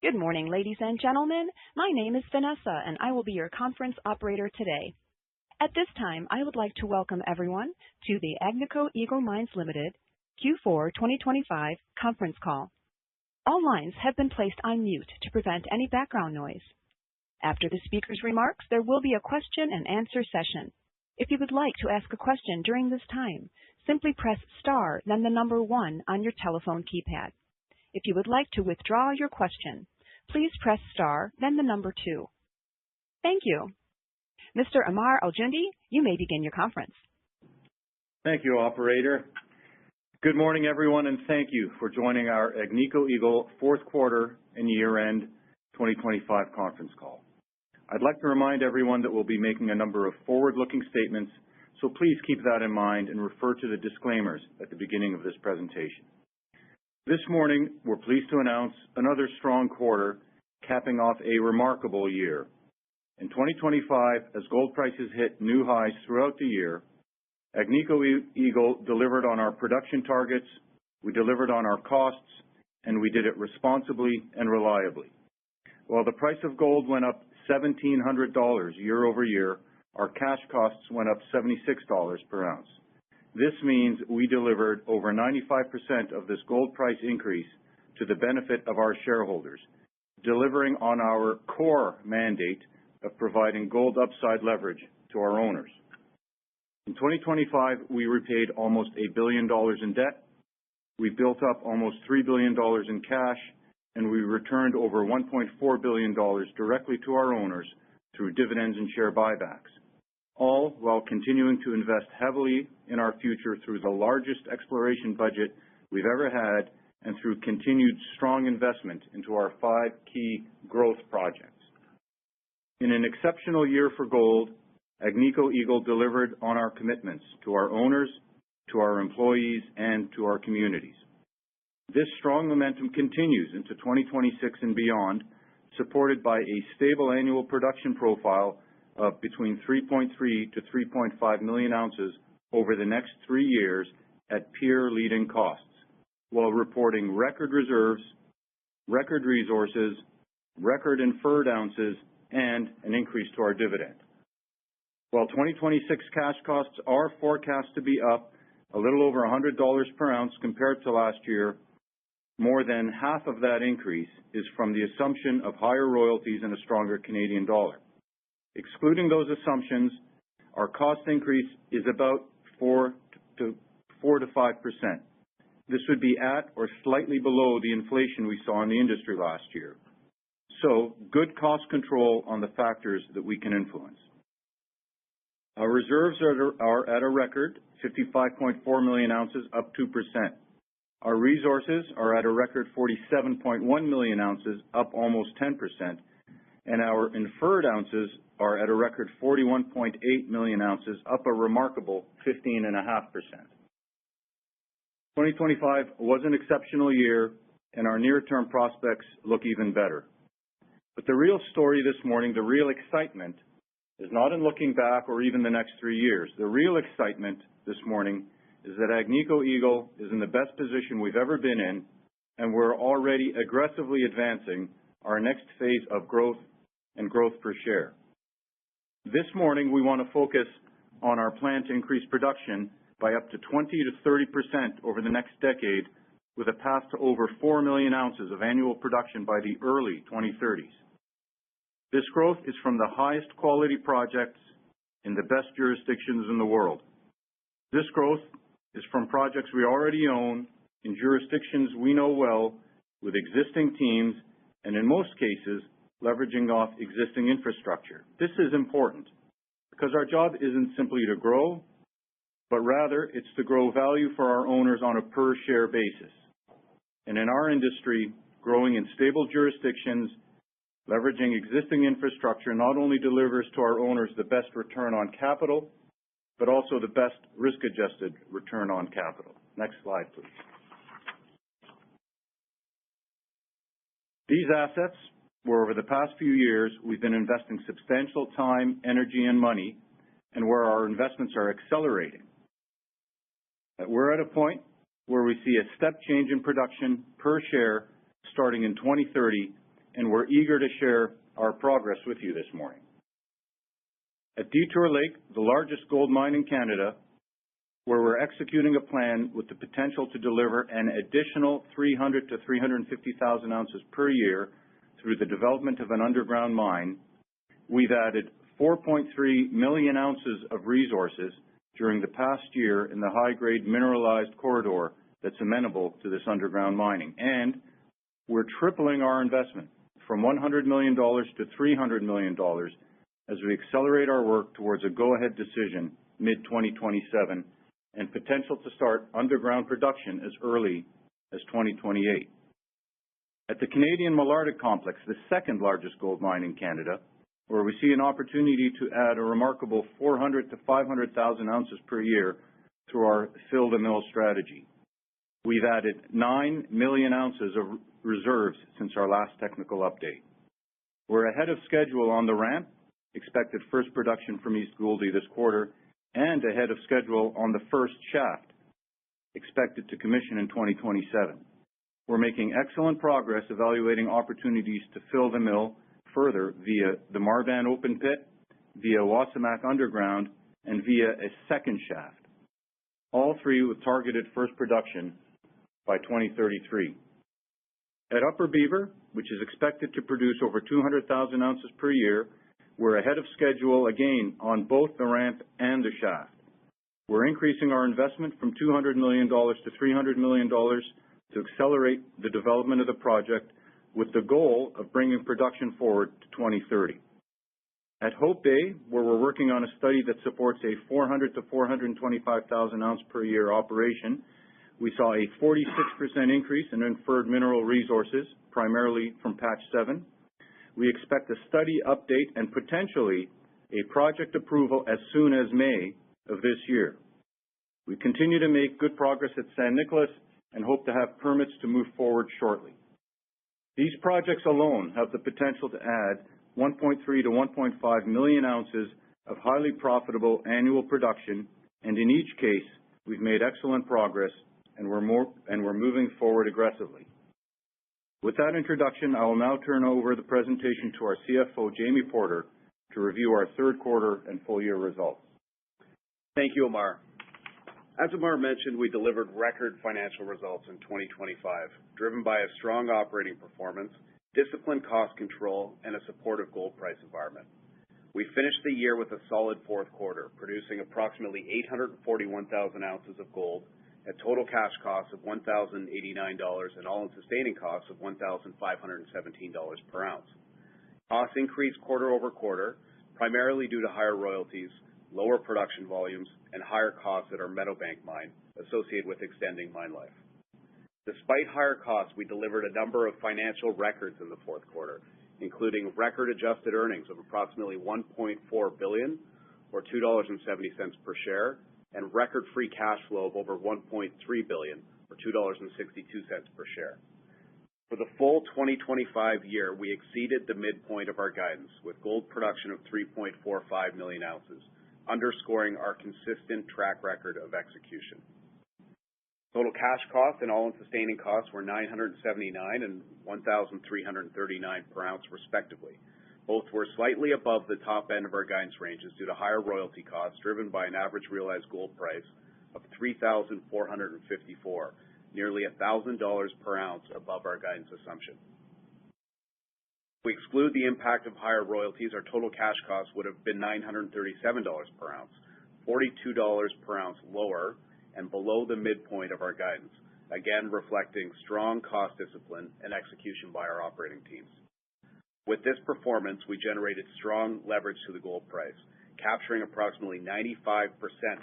Good morning, ladies and gentlemen. My name is Vanessa, and I will be your conference operator today. At this time, I would like to welcome everyone to the Agnico Eagle Mines Limited Q4 2025 conference call. All lines have been placed on mute to prevent any background noise. After the speaker's remarks, there will be a question-and-answer session. If you would like to ask a question during this time, simply press star, then the number 1 on your telephone keypad. If you would like to withdraw your question, please press star, then the number 2. Thank you. Mr. Ammar Al-Jundi, you may begin your conference. Thank you, operator. Good morning, everyone, and thank you for joining our Agnico Eagle fourth quarter and year-end 2025 conference call. I'd like to remind everyone that we'll be making a number of forward-looking statements, so please keep that in mind and refer to the disclaimers at the beginning of this presentation. This morning, we're pleased to announce another strong quarter, capping off a remarkable year. In 2025, as gold prices hit new highs throughout the year, Agnico Eagle delivered on our production targets, we delivered on our costs, and we did it responsibly and reliably. While the price of gold went up $1,700 year over year, our cash costs went up $76 per ounce. This means we delivered over 95% of this gold price increase to the benefit of our shareholders, delivering on our core mandate of providing gold upside leverage to our owners. In 2025, we repaid almost $1 billion in debt, we built up almost $3 billion in cash, and we returned over $1.4 billion directly to our owners through dividends and share buybacks, all while continuing to invest heavily in our future through the largest exploration budget we've ever had and through continued strong investment into our 5 key growth projects. In an exceptional year for gold, Agnico Eagle delivered on our commitments to our owners, to our employees, and to our communities. This strong momentum continues into 2026 and beyond, supported by a stable annual production profile of between 3.3 to 3.5 million ounces over the next 3 years at peer-leading costs, while reporting record reserves, record resources, record inferred ounces, and an increase to our dividend. While 2026 cash costs are forecast to be up a little over $100 per ounce compared to last year, more than half of that increase is from the assumption of higher royalties and a stronger Canadian dollar. Excluding those assumptions, our cost increase is about 4 to 5%. This would be at or slightly below the inflation we saw in the industry last year. So, good cost control on the factors that we can influence. Our reserves are at a record 55.4 million ounces, up 2%. Our resources are at a record 47.1 million ounces, up almost 10%, and our inferred ounces are at a record 41.8 million ounces, up a remarkable 15.5%. 2025 was an exceptional year, and our near-term prospects look even better. But the real story this morning, the real excitement, is not in looking back or even the next 3 years. The real excitement this morning is that Agnico Eagle is in the best position we've ever been in, and we're already aggressively advancing our next phase of growth and growth per share. This morning, we want to focus on our plan to increase production by up to 20 to 30% over the next decade, with a path to over 4 million ounces of annual production by the early 2030s. This growth is from the highest quality projects in the best jurisdictions in the world. This growth is from projects we already own in jurisdictions we know well, with existing teams, and in most cases, leveraging off existing infrastructure. This is important because our job isn't simply to grow, but rather it's to grow value for our owners on a per-share basis. And in our industry, growing in stable jurisdictions, leveraging existing infrastructure not only delivers to our owners the best return on capital, but also the best risk-adjusted return on capital. Next slide, please. These assets, where over the past few years we've been investing substantial time, energy, and money, and where our investments are accelerating. We're at a point where we see a step change in production per share starting in 2030 and we're eager to share our progress with you this morning. At Detour Lake, the largest gold mine in Canada, where we're executing a plan with the potential to deliver an additional 300 to 350,000 ounces per year through the development of an underground mine, we've added 4.3 million ounces of resources during the past year in the high-grade mineralized corridor that's amenable to this underground mining. And we're tripling our investment from $100 million to $300 million as we accelerate our work towards a go-ahead decision mid-2027 and potential to start underground production as early as 2028. At the Canadian Malartic Complex, the second largest gold mine in Canada, where we see an opportunity to add a remarkable 400 to 500,000 ounces per year through our fill-the-mill strategy. We've added 9 million ounces of reserves since our last technical update. We're ahead of schedule on the ramp, expected first production from East Gouldie this quarter, and ahead of schedule on the first shaft, expected to commission in 2027. We're making excellent progress evaluating opportunities to fill the mill further via the Marban open pit, via Wasamac underground, and via a second shaft, all three with targeted first production by 2033. At Upper Beaver, which is expected to produce over 200,000 ounces per year, we're ahead of schedule again on both the ramp and the shaft. We're increasing our investment from $200 million to $300 million to accelerate the development of the project with the goal of bringing production forward to 2030. At Hope Bay, where we're working on a study that supports a 400 to 425,000 ounce per year operation, we saw a 46% increase in inferred mineral resources, primarily from Patch 7. We expect a study update and potentially a project approval as soon as May of this year. We continue to make good progress at San Nicolas and hope to have permits to move forward shortly. These projects alone have the potential to add 1.3 to 1.5 million ounces of highly profitable annual production, and in each case, we've made excellent progress and we're moving forward aggressively. With that introduction, I will now turn over the presentation to our CFO, Jamie Porter, to review our third quarter and full year results. Thank you, Omar. As Omar mentioned, we delivered record financial results in 2025, driven by a strong operating performance, disciplined cost control, and a supportive gold price environment. We finished the year with a solid fourth quarter, producing approximately 841,000 ounces of gold at total cash costs of $1,089 and all-in sustaining costs of $1,517 per ounce. Costs increased quarter over quarter, primarily due to higher royalties, lower production volumes, and higher costs at our Meadowbank mine associated with extending mine life. Despite higher costs, we delivered a number of financial records in the fourth quarter, including record adjusted earnings of approximately $1.4 billion or $2.70 per share, and record free cash flow of over $1.3 billion or $2.62 per share. For the full 2025 year, we exceeded the midpoint of our guidance with gold production of 3.45 million ounces, underscoring our consistent track record of execution. Total cash costs and all-in sustaining costs were $979 and $1,339 per ounce, respectively. Both were slightly above the top end of our guidance ranges due to higher royalty costs driven by an average realized gold price of $3,454, nearly $1,000 per ounce above our guidance assumption. If we exclude the impact of higher royalties, our total cash costs would have been $937 per ounce, $42 per ounce lower and below the midpoint of our guidance, again reflecting strong cost discipline and execution by our operating teams. With this performance, we generated strong leverage to the gold price, capturing approximately 95%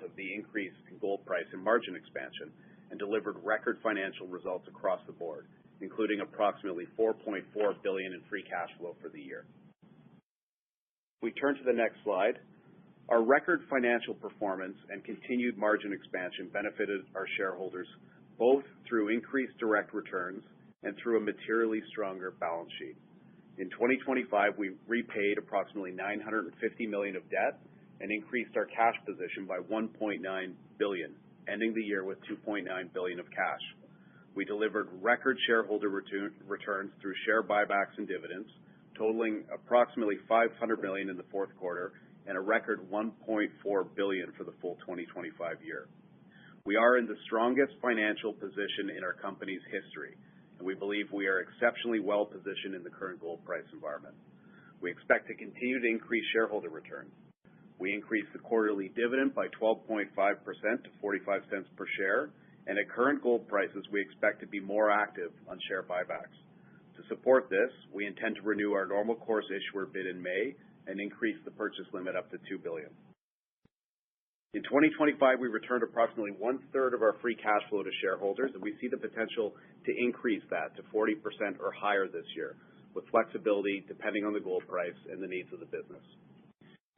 of the increase in gold price and margin expansion, and delivered record financial results across the board, including approximately $4.4 billion in free cash flow for the year. If we turn to the next slide, our record financial performance and continued margin expansion benefited our shareholders both through increased direct returns and through a materially stronger balance sheet. In 2025, we repaid approximately $950 million of debt and increased our cash position by $1.9 billion, ending the year with $2.9 billion of cash. We delivered record shareholder returns through share buybacks and dividends, totaling approximately $500 million in the fourth quarter and a record $1.4 billion for the full 2025 year. We are in the strongest financial position in our company's history, and we believe we are exceptionally well positioned in the current gold price environment. We expect to continue to increase shareholder returns. We increased the quarterly dividend by 12.5% to 45 cents per share, and at current gold prices, we expect to be more active on share buybacks. To support this, we intend to renew our normal course issuer bid in May and increase the purchase limit up to $2 billion. In 2025, we returned approximately one-third of our free cash flow to shareholders, and we see the potential to increase that to 40% or higher this year, with flexibility depending on the gold price and the needs of the business.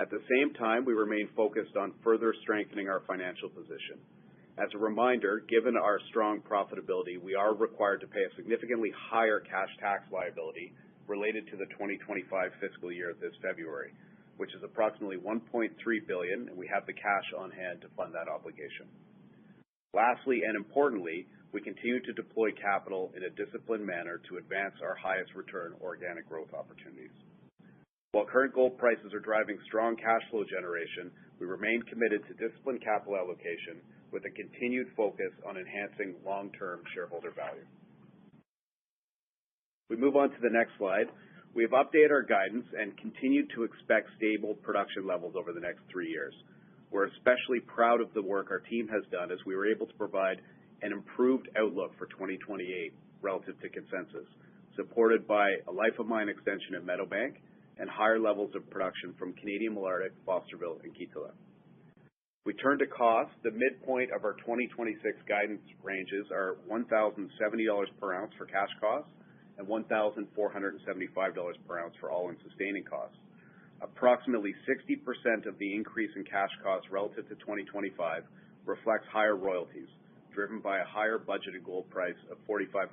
At the same time, we remain focused on further strengthening our financial position. As a reminder, given our strong profitability, we are required to pay a significantly higher cash tax liability related to the 2025 fiscal year this February, which is approximately $1.3 billion, and we have the cash on hand to fund that obligation. Lastly, and importantly, we continue to deploy capital in a disciplined manner to advance our highest return organic growth opportunities. While current gold prices are driving strong cash flow generation, we remain committed to disciplined capital allocation with a continued focus on enhancing long-term shareholder value. We move on to the next slide. We have updated our guidance and continue to expect stable production levels over the next 3 years. We're especially proud of the work our team has done as we were able to provide an improved outlook for 2028 relative to consensus, supported by a life of mine extension at Meadowbank and higher levels of production from Canadian Malartic, Fosterville, and Kittilä. We turn to cost. The midpoint of our 2026 guidance ranges are $1,070 per ounce for cash costs and $1,475 per ounce for all-in sustaining costs. Approximately 60% of the increase in cash costs relative to 2025 reflects higher royalties, driven by a higher budgeted gold price of $4,500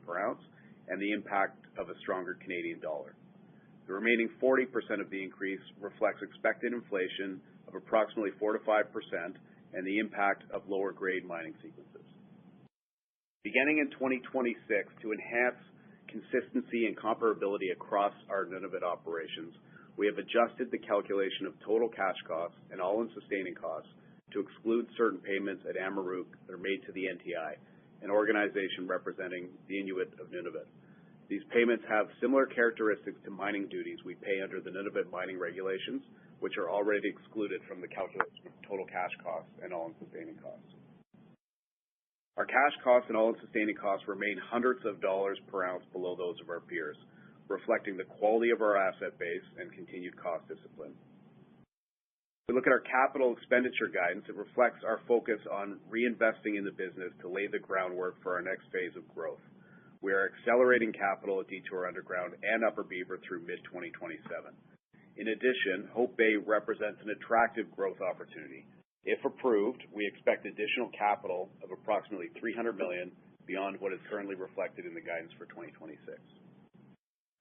per ounce and the impact of a stronger Canadian dollar. The remaining 40% of the increase reflects expected inflation of approximately 4 to 5% and the impact of lower grade mining sequences. Beginning in 2026, to enhance consistency and comparability across our Nunavut operations, we have adjusted the calculation of total cash costs and all-in sustaining costs to exclude certain payments at Amaruq that are made to the NTI, an organization representing the Inuit of Nunavut. These payments have similar characteristics to mining duties we pay under the Nunavut mining regulations, which are already excluded from the calculation of total cash costs and all-in sustaining costs. Our cash costs and all-in sustaining costs remain hundreds of dollars per ounce below those of our peers, reflecting the quality of our asset base and continued cost discipline. We look at our capital expenditure guidance. It reflects our focus on reinvesting in the business to lay the groundwork for our next phase of growth. We are accelerating capital at Detour Underground and Upper Beaver through mid-2027. In addition, Hope Bay represents an attractive growth opportunity. If approved, we expect additional capital of approximately $300 million beyond what is currently reflected in the guidance for 2026.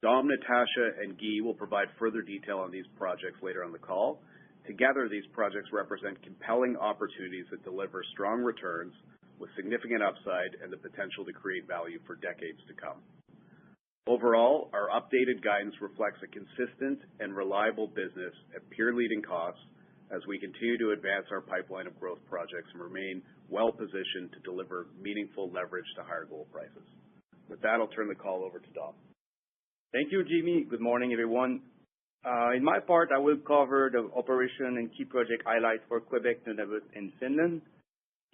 Dom, Natasha, and Guy will provide further detail on these projects later on the call. Together, these projects represent compelling opportunities that deliver strong returns with significant upside and the potential to create value for decades to come. Overall, our updated guidance reflects a consistent and reliable business at peer-leading costs as we continue to advance our pipeline of growth projects and remain well-positioned to deliver meaningful leverage to higher gold prices. With that, I'll turn the call over to Dom. Thank you, Jimmy. Good morning, everyone. In my part, I will cover the operation and key project highlights for Quebec, Nunavut, and Finland.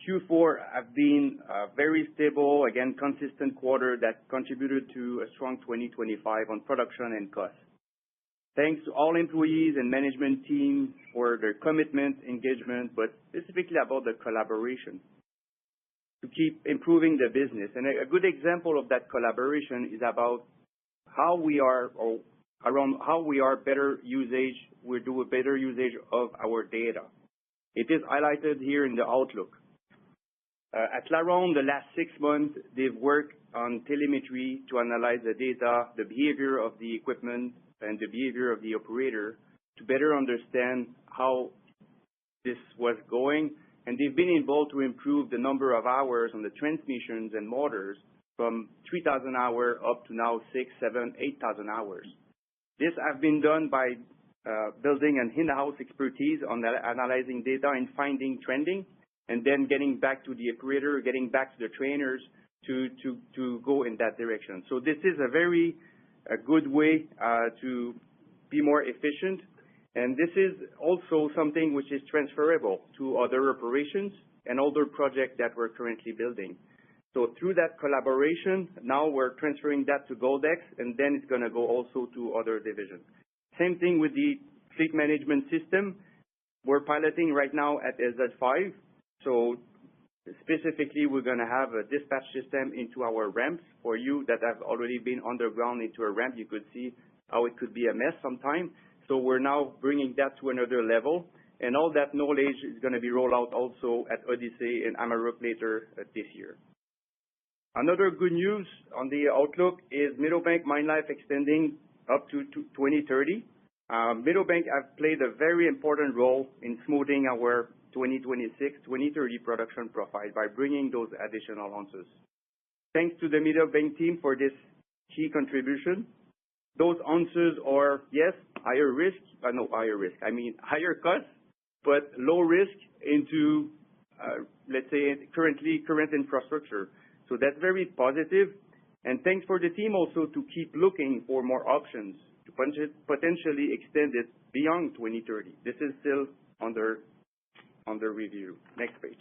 Q4 have been a very stable, again, consistent quarter that contributed to a strong 2025 on production and cost. Thanks to all employees and management teams for their commitment, engagement, but specifically about the collaboration to keep improving the business. And a good example of that collaboration is about how we do a better usage of our data. It is highlighted here in the outlook. At LaRonde, the last 6 months, they've worked on telemetry to analyze the data, the behavior of the equipment, and the behavior of the operator to better understand how this was going. And they've been able to improve the number of hours on the transmissions and motors from 3,000 hours up to now 6, 7, 8,000 hours. This has been done by building an in-house expertise on analyzing data and finding trending, and then getting back to the operator, getting back to the trainers to go in that direction. So this is a good way to be more efficient, and this is also something which is transferable to other operations and other projects that we're currently building. So through that collaboration, now we're transferring that to Goldex, and then it's going to go also to other divisions. Same thing with the fleet management system. We're piloting right now at LZ5. So specifically, we're going to have a dispatch system into our ramps. For you that have already been underground into a ramp, you could see how it could be a mess sometime. So we're now bringing that to another level. And all that knowledge is going to be rolled out also at Odyssey and Amarok later this year. Another good news on the outlook is Meadowbank mine life extending up to 2030. Meadowbank have played a very important role in smoothing our 2026-2030 production profile by bringing those additional ounces. Thanks to the Meadowbank team for this key contribution. Those ounces are, yes, higher risk, higher cost, but low risk into, let's say, current infrastructure. So that's very positive. And thanks for the team also to keep looking for more options to potentially extend it beyond 2030. This is still under review. Next page.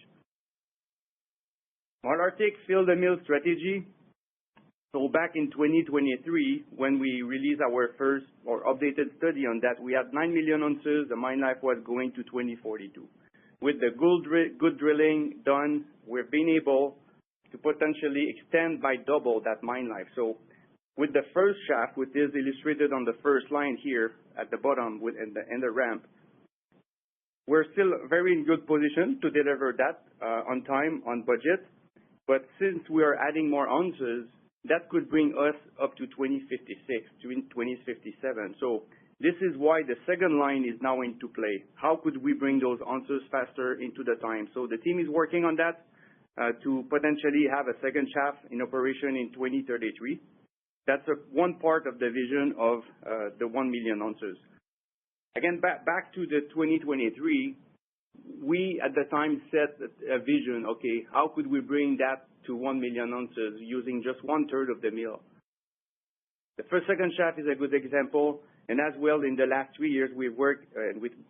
Malartic fill-the-mill strategy. So back in 2023, when we released our first or updated study on that, we had 9 million ounces. The mine life was going to 2042. With the good drilling done, we've been able to potentially extend by double that mine life. So with the first shaft, which is illustrated on the first line here at the bottom in the ramp, we're still very in good position to deliver that on time, on budget. But since we are adding more ounces, that could bring us up to 2056, to 2057. So this is why the second line is now into play. How could we bring those ounces faster into the time? So the team is working on that to potentially have a second shaft in operation in 2033. That's one part of the vision of the 1 million ounces. Again, back to the 2023, we at the time set a vision, okay, how could we bring that to 1 million ounces using just 1/3 of the mill? The second shaft is a good example, and as well in the last 3 years we've worked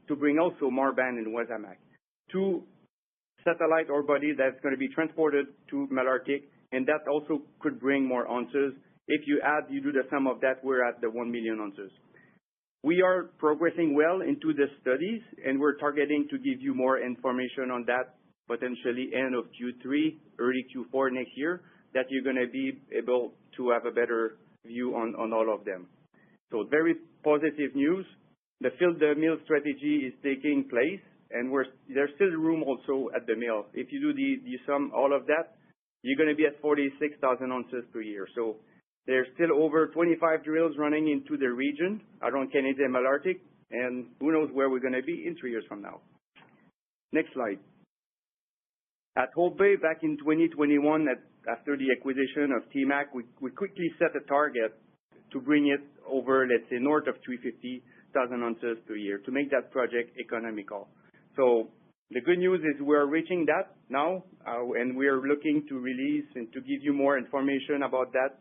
to bring also Marban and Wasamac, two satellite ore bodies that's going to be transported to Malartic, and that also could bring more ounces. If you do the sum of that, we're at the 1 million ounces. We are progressing well into the studies, and we're targeting to give you more information on that potentially end of Q3, early Q4 next year, that you're going to be able to have a better view on all of them. So very positive news. The fill-the-mill strategy is taking place, and there's still room also at the mill. If you do the sum all of that, you're going to be at 46,000 ounces per year. So there's still over 25 drills running into the region around Canadian Malartic, and who knows where we're going to be in 3 years from now. Next slide. At Hope Bay back in 2021, after the acquisition of TMAC, we quickly set a target to bring it over, let's say, north of 350,000 ounces per year to make that project economical. So the good news is we're reaching that now, and we're looking to release and to give you more information about that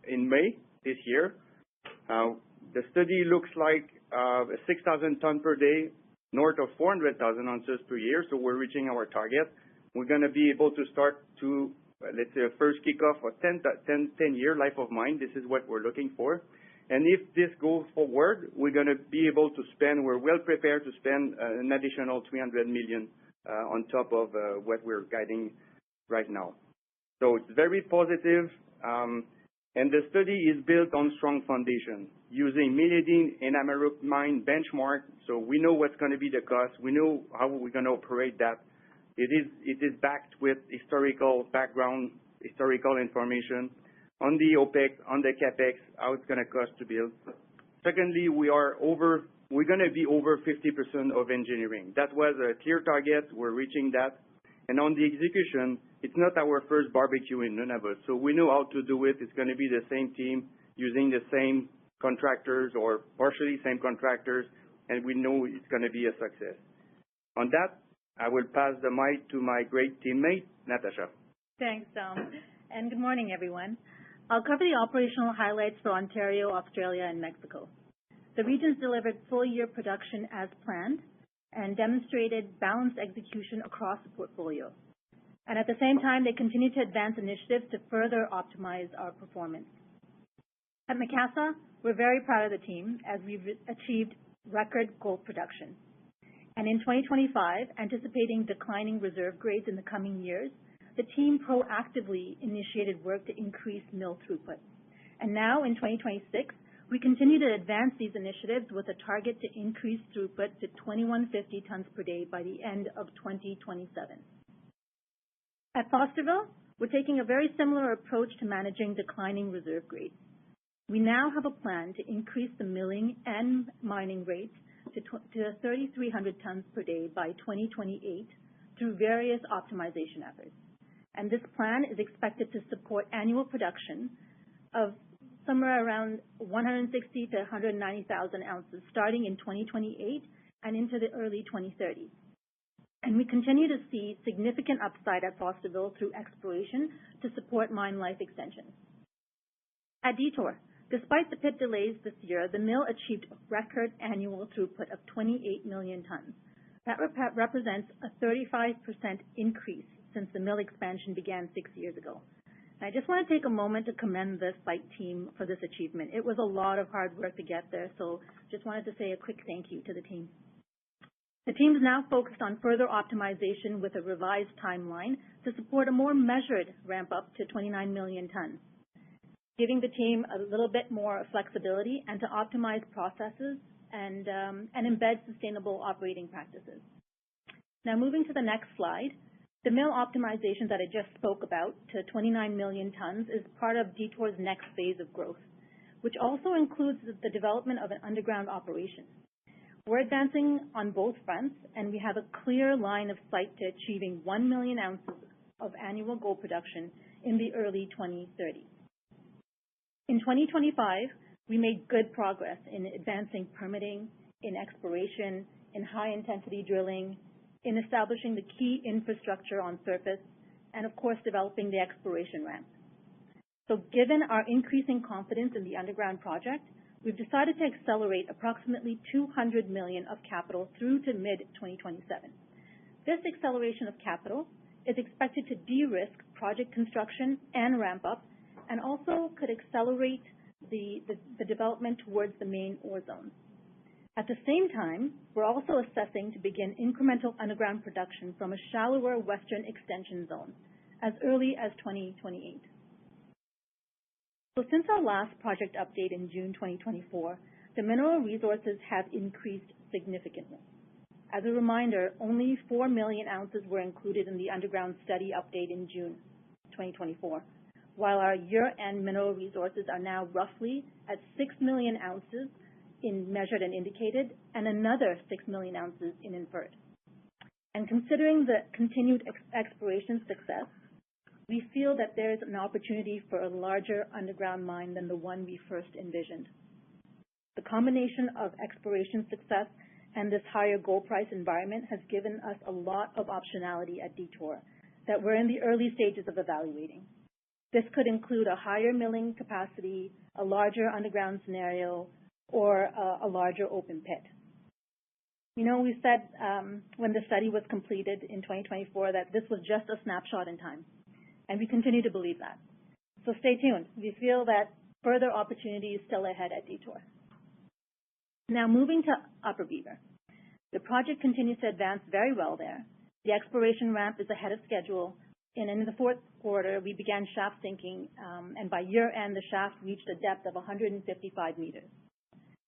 in May this year. The study looks like 6,000 ton per day, north of 400,000 ounces per year, so we're reaching our target. We're going to be able to start to, let's say, a first kickoff of 10-year life of mine. This is what we're looking for. And if this goes forward, we're going to be able to spend, we're well prepared to spend an additional $300 million on top of what we're guiding right now. So it's very positive. And the study is built on strong foundation using Meliadine and Amarok mine benchmark. So we know what's going to be the cost. We know how we're going to operate that. It is backed with historical background, historical information on the OPEX, on the CAPEX, how it's going to cost to build. Secondly, we're going to be over 50% of engineering. That was a clear target. We're reaching that. And on the execution, it's not our first barbecue in Nunavut, so we know how to do it. It's going to be the same team using the same contractors or partially same contractors, and we know it's going to be a success. On that, I will pass the mic to my great teammate, Natasha. Thanks, Dom, and good morning, everyone. I'll cover the operational highlights for Ontario, Australia, and Mexico. The regions delivered full-year production as planned and demonstrated balanced execution across the portfolio. And at the same time, they continue to advance initiatives to further optimize our performance. At Macassa, we're very proud of the team as we've achieved record gold production. And in 2025, anticipating declining reserve grades in the coming years, the team proactively initiated work to increase mill throughput. And now in 2026, we continue to advance these initiatives with a target to increase throughput to 2,150 tons per day by the end of 2027. At Fosterville, we're taking a very similar approach to managing declining reserve grades. We now have a plan to increase the milling and mining rates to 3,300 tons per day by 2028 through various optimization efforts. And this plan is expected to support annual production of somewhere around 160 to 190,000 ounces starting in 2028 and into the early 2030s. And we continue to see significant upside at Fosterville through exploration to support mine life extensions. At Detour, despite the pit delays this year, the mill achieved a record annual throughput of 28 million tons. That represents a 35% increase since the mill expansion began 6 years ago. I just want to take a moment to commend the site team for this achievement. It was a lot of hard work to get there, so just wanted to say a quick thank you to the team. The team is now focused on further optimization with a revised timeline to support a more measured ramp up to 29 million tons, giving the team a little bit more flexibility and to optimize processes and embed sustainable operating practices. Now moving to the next slide. The mill optimization that I just spoke about to 29 million tons is part of Detour's next phase of growth, which also includes the development of an underground operation. We're advancing on both fronts, and we have a clear line of sight to achieving 1 million ounces of annual gold production in the early 2030s. In 2025, we made good progress in advancing permitting, in exploration, in high-intensity drilling, in establishing the key infrastructure on surface, and of course developing the exploration ramp. So given our increasing confidence in the underground project, we've decided to accelerate approximately $200 million of capital through to mid-2027. This acceleration of capital is expected to de-risk project construction and ramp up, and also could accelerate the development towards the main ore zone. At the same time, we're also assessing to begin incremental underground production from a shallower western extension zone as early as 2028. So since our last project update in June 2024, the mineral resources have increased significantly. As a reminder, only 4 million ounces were included in the underground study update in June 2024, while our year-end mineral resources are now roughly at 6 million ounces in measured and indicated, and another 6 million ounces in inferred. And considering the continued exploration success, we feel that there is an opportunity for a larger underground mine than the one we first envisioned. The combination of exploration success and this higher gold price environment has given us a lot of optionality at Detour that we're in the early stages of evaluating. This could include a higher milling capacity, a larger underground scenario, or a larger open pit. You know, we said when the study was completed in 2024 that this was just a snapshot in time, and we continue to believe that. So stay tuned. We feel that further opportunity is still ahead at Detour. Now moving to Upper Beaver. The project continues to advance very well there. The exploration ramp is ahead of schedule, and in the fourth quarter we began shaft sinking, and by year-end the shaft reached a depth of 155 meters.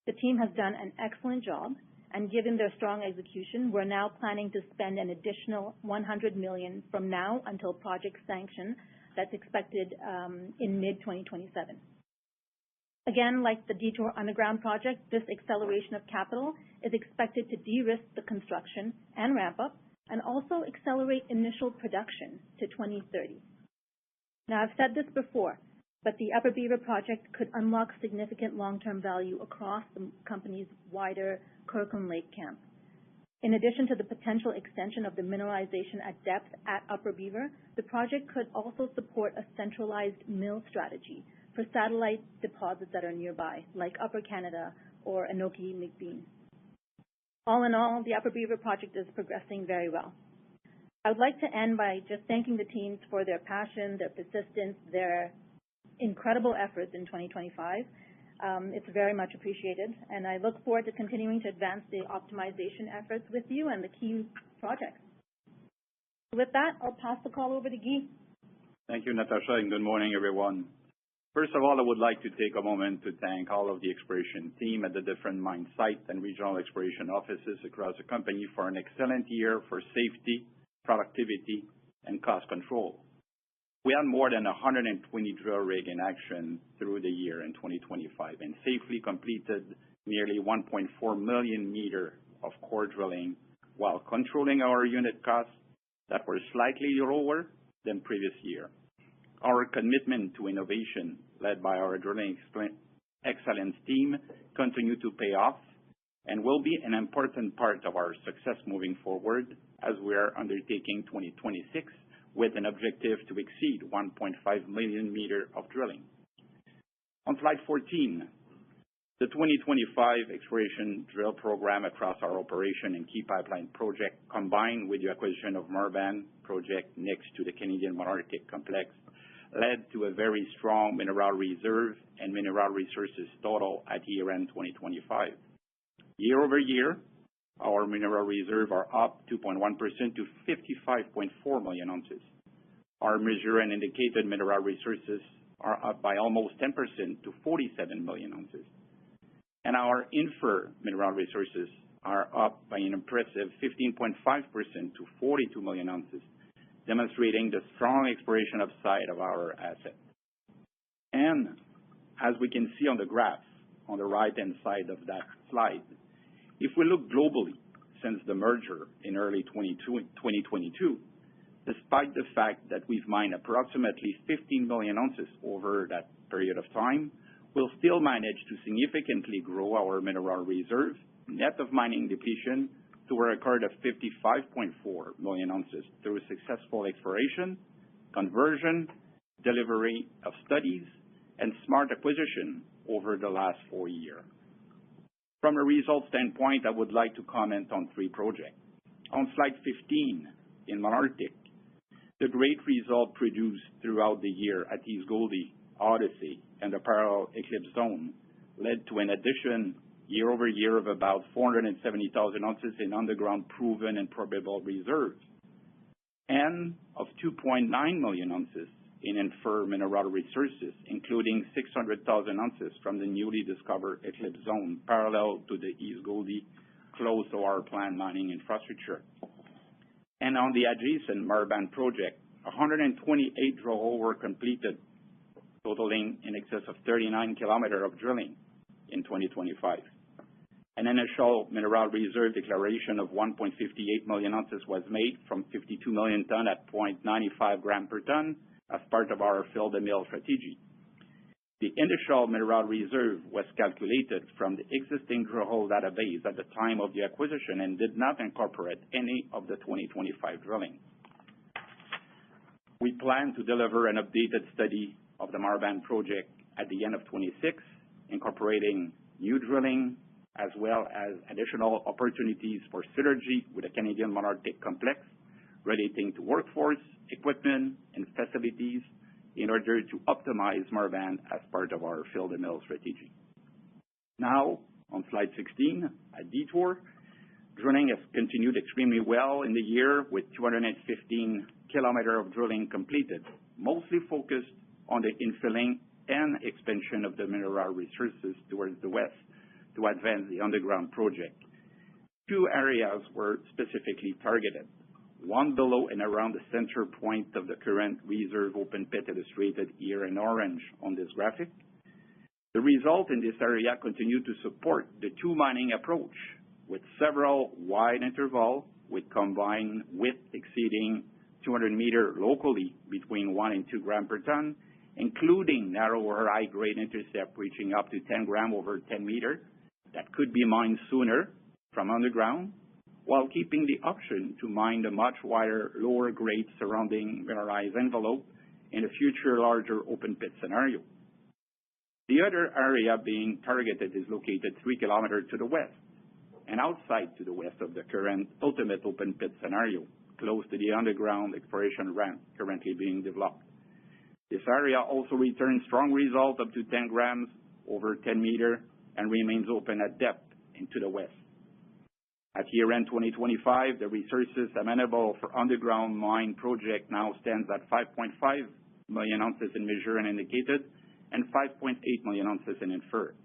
The team has done an excellent job, and given their strong execution, we're now planning to spend an additional $100 million from now until project sanction that's expected in mid-2027. Again, like the Detour Underground project, this acceleration of capital is expected to de-risk the construction and ramp up and also accelerate initial production to 2030. Now, I've said this before, but the Upper Beaver project could unlock significant long-term value across the company's wider Kirkland Lake camp. In addition to the potential extension of the mineralization at depth at Upper Beaver, the project could also support a centralized mill strategy for satellite deposits that are nearby, like Upper Canada or Anoki-McBean. All in all, the Upper Beaver project is progressing very well. I would like to end by just thanking the teams for their passion, their persistence, their incredible efforts in 2025. It's very much appreciated, and I look forward to continuing to advance the optimization efforts with you and the key projects. With that, I'll pass the call over to Guy. Thank you, Natasha, and good morning, everyone. First of all, I would like to take a moment to thank all of the exploration team at the different mine sites and regional exploration offices across the company for an excellent year for safety, productivity, and cost control. We had more than 120 drill rig in action through the year in 2025 and safely completed nearly 1.4 million meters of core drilling while controlling our unit costs that were slightly lower than previous year. Our commitment to innovation, led by our drilling excellence team, continue to pay off and will be an important part of our success moving forward as we are undertaking 2026 with an objective to exceed 1.5 million meters of drilling. On slide 14, the 2025 exploration drill program across our operation and key pipeline project, combined with the acquisition of Marban project next to the Canadian Malartic complex, led to a very strong mineral reserve and mineral resources total at year-end 2025. Year over year, our mineral reserve are up 2.1% to 55.4 million ounces. Our measured and indicated mineral resources are up by almost 10% to 47 million ounces. And our inferred mineral resources are up by an impressive 15.5% to 42 million ounces, demonstrating the strong exploration upside of our asset. And as we can see on the graph on the right-hand side of that slide, if we look globally since the merger in early 2022, despite the fact that we've mined approximately 15 million ounces over that period of time, we'll still manage to significantly grow our mineral reserve, net of mining depletion, to a record of 55.4 million ounces through successful exploration, conversion, delivery of studies, and smart acquisition over the last 4 years. From a result standpoint, I would like to comment on 3 projects. On slide 15, in Malartic, the great result produced throughout the year at East Gouldie, Odyssey, and the parallel eclipse zone led to an addition year over year of about 470,000 ounces in underground proven and probable reserves, and of 2.9 million ounces in inferred mineral resources, including 600,000 ounces from the newly discovered eclipse zone parallel to the East Gouldie, close to our planned mining infrastructure. And on the adjacent Marban project, 128 drill holes were completed, totaling in excess of 39 kilometers of drilling in 2025. An initial mineral reserve declaration of 1.58 million ounces was made from 52 million ton at 0.95 gram per ton as part of our fill-the-mill strategy. The initial mineral reserve was calculated from the existing drill hole database at the time of the acquisition and did not incorporate any of the 2025 drilling. We plan to deliver an updated study of the Marban project at the end of 26, incorporating new drilling as well as additional opportunities for synergy with the Canadian Malartic complex relating to workforce, equipment, and facilities in order to optimize Marban as part of our fill-the-mill strategy. Now, on slide 16, at Detour, drilling has continued extremely well in the year with 215 kilometers of drilling completed, mostly focused on the infilling and expansion of the mineral resources towards the west to advance the underground project. 2 areas were specifically targeted, one below and around the center point of the current reserve open pit illustrated here in orange on this graphic. The result in this area continued to support the 2 mining approach with several wide interval with combined width exceeding 200 meters locally between 1 and 2 grams per ton, including narrower high-grade intercept reaching up to 10 grams over 10 meters that could be mined sooner from underground, while keeping the option to mine the much wider lower grade surrounding mineralized envelope in a future larger open pit scenario. The other area being targeted is located 3 kilometers to the west and outside to the west of the current ultimate open pit scenario, close to the underground exploration ramp currently being developed. This area also returns strong results up to 10 grams over 10 meters and remains open at depth into the west. At year-end 2025, the resources amenable for underground mine project now stands at 5.5 million ounces in measured and indicated and 5.8 million ounces in inferred.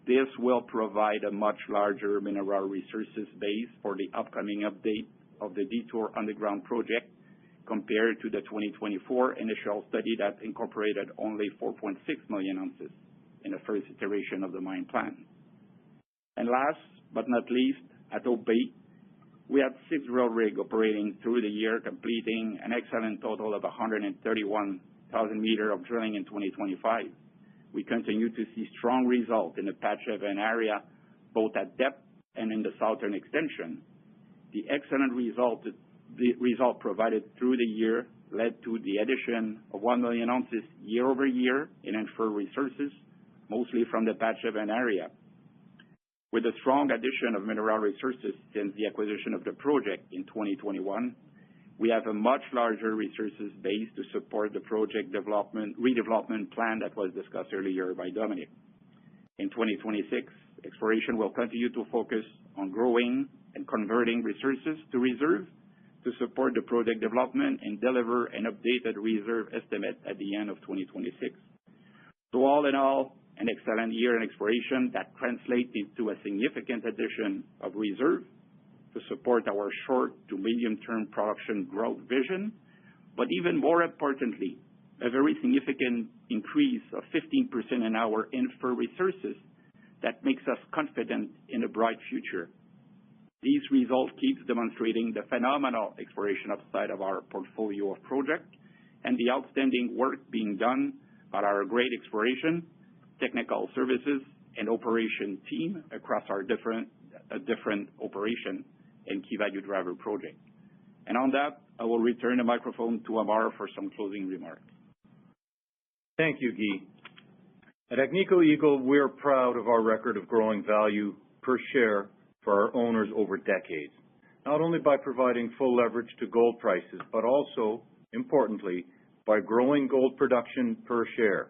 This will provide a much larger mineral resources base for the upcoming update of the Detour underground project compared to the 2024 initial study that incorporated only 4.6 million ounces in the first iteration of the mine plan. And last but not least, at Hope Bay, we had 6 drill rigs operating through the year, completing an excellent total of 131,000 meters of drilling in 2025. We continue to see strong results in the Patch 7 area, both at depth and in the southern extension. The excellent result provided through the year led to the addition of 1 million ounces year over year in inferred resources, mostly from the Patch 7 area. With a strong addition of mineral resources since the acquisition of the project in 2021, we have a much larger resources base to support the project redevelopment plan that was discussed earlier by Dominic. In 2026, exploration will continue to focus on growing and converting resources to reserve to support the project development and deliver an updated reserve estimate at the end of 2026. So all in all, an excellent year in exploration that translates into a significant addition of reserve to support our short to medium-term production growth vision, but even more importantly, a very significant increase of 15% in our inferred resources that makes us confident in a bright future. These results keep demonstrating the phenomenal exploration upside of our portfolio of projects and the outstanding work being done by our great exploration, technical services, and operation team across our different operation and key value driver project. And on that, I will return the microphone to Amar for some closing remarks. Thank you, Guy. At Agnico Eagle, we're proud of our record of growing value per share for our owners over decades, not only by providing full leverage to gold prices, but also, importantly, by growing gold production per share.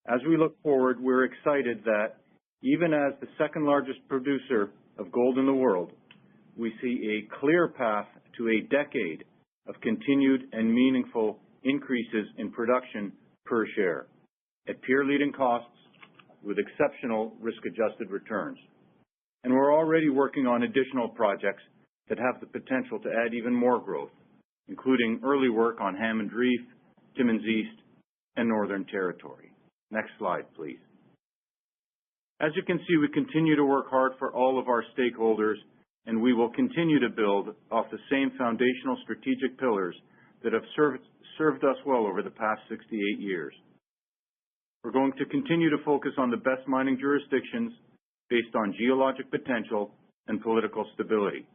As we look forward, we're excited that even as the second largest producer of gold in the world, we see a clear path to a decade of continued and meaningful increases in production per share at peer-leading costs with exceptional risk-adjusted returns. And we're already working on additional projects that have the potential to add even more growth, including early work on Hammond Reef, Timmins East, and Northern Territory. Next slide, please. As you can see, we continue to work hard for all of our stakeholders, and we will continue to build off the same foundational strategic pillars that have served us well over the past 68 years. We're going to continue to focus on the best mining jurisdictions based on geologic potential and political stability.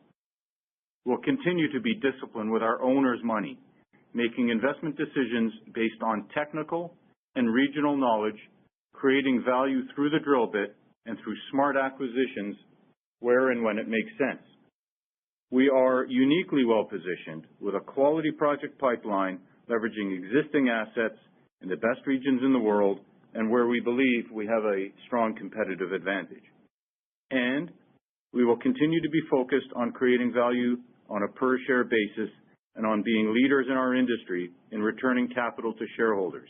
We'll continue to be disciplined with our owners' money, making investment decisions based on technical and regional knowledge, creating value through the drill bit and through smart acquisitions where and when it makes sense. We are uniquely well positioned with a quality project pipeline leveraging existing assets in the best regions in the world and where we believe we have a strong competitive advantage. And we will continue to be focused on creating value on a per-share basis and on being leaders in our industry in returning capital to shareholders,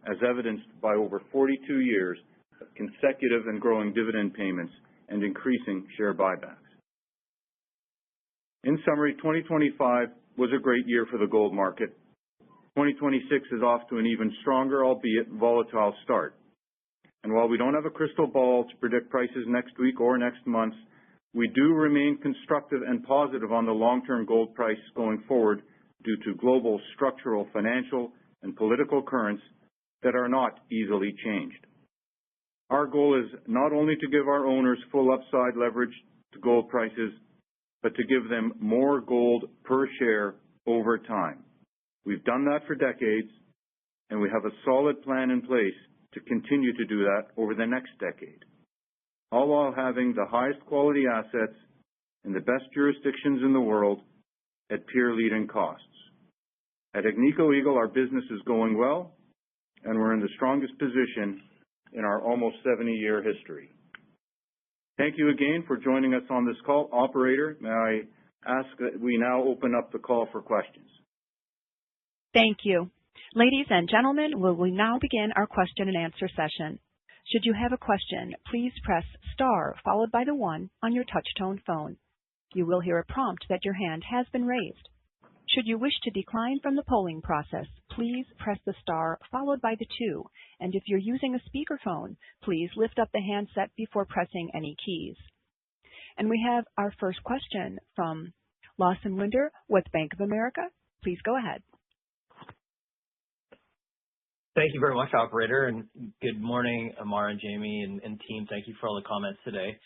as evidenced by over 42 years of consecutive and growing dividend payments and increasing share buybacks. In summary, 2025 was a great year for the gold market. 2026 is off to an even stronger, albeit volatile, start. And while we don't have a crystal ball to predict prices next week or next month, we do remain constructive and positive on the long-term gold price going forward due to global structural, financial, and political currents that are not easily changed. Our goal is not only to give our owners full upside leverage to gold prices, but to give them more gold per share over time. We've done that for decades, and we have a solid plan in place to continue to do that over the next decade, all while having the highest quality assets in the best jurisdictions in the world at peer-leading costs. At Agnico Eagle, our business is going well, and we're in the strongest position in our almost 70-year history. Thank you again for joining us on this call. Operator, may I ask that we now open up the call for questions? Thank you. Ladies and gentlemen, we will now begin our question and answer session. Should you have a question, please press star followed by the 1 on your touch-tone phone. You will hear a prompt that your hand has been raised. Should you wish to decline from the polling process, please press the star followed by the 2. And if you're using a speakerphone, please lift up the handset before pressing any keys. And we have our first question from Lawson Winder with Bank of America. Please go ahead. Thank you very much, operator, and good morning, Ammar and Jamie and team. Thank you for all the comments today.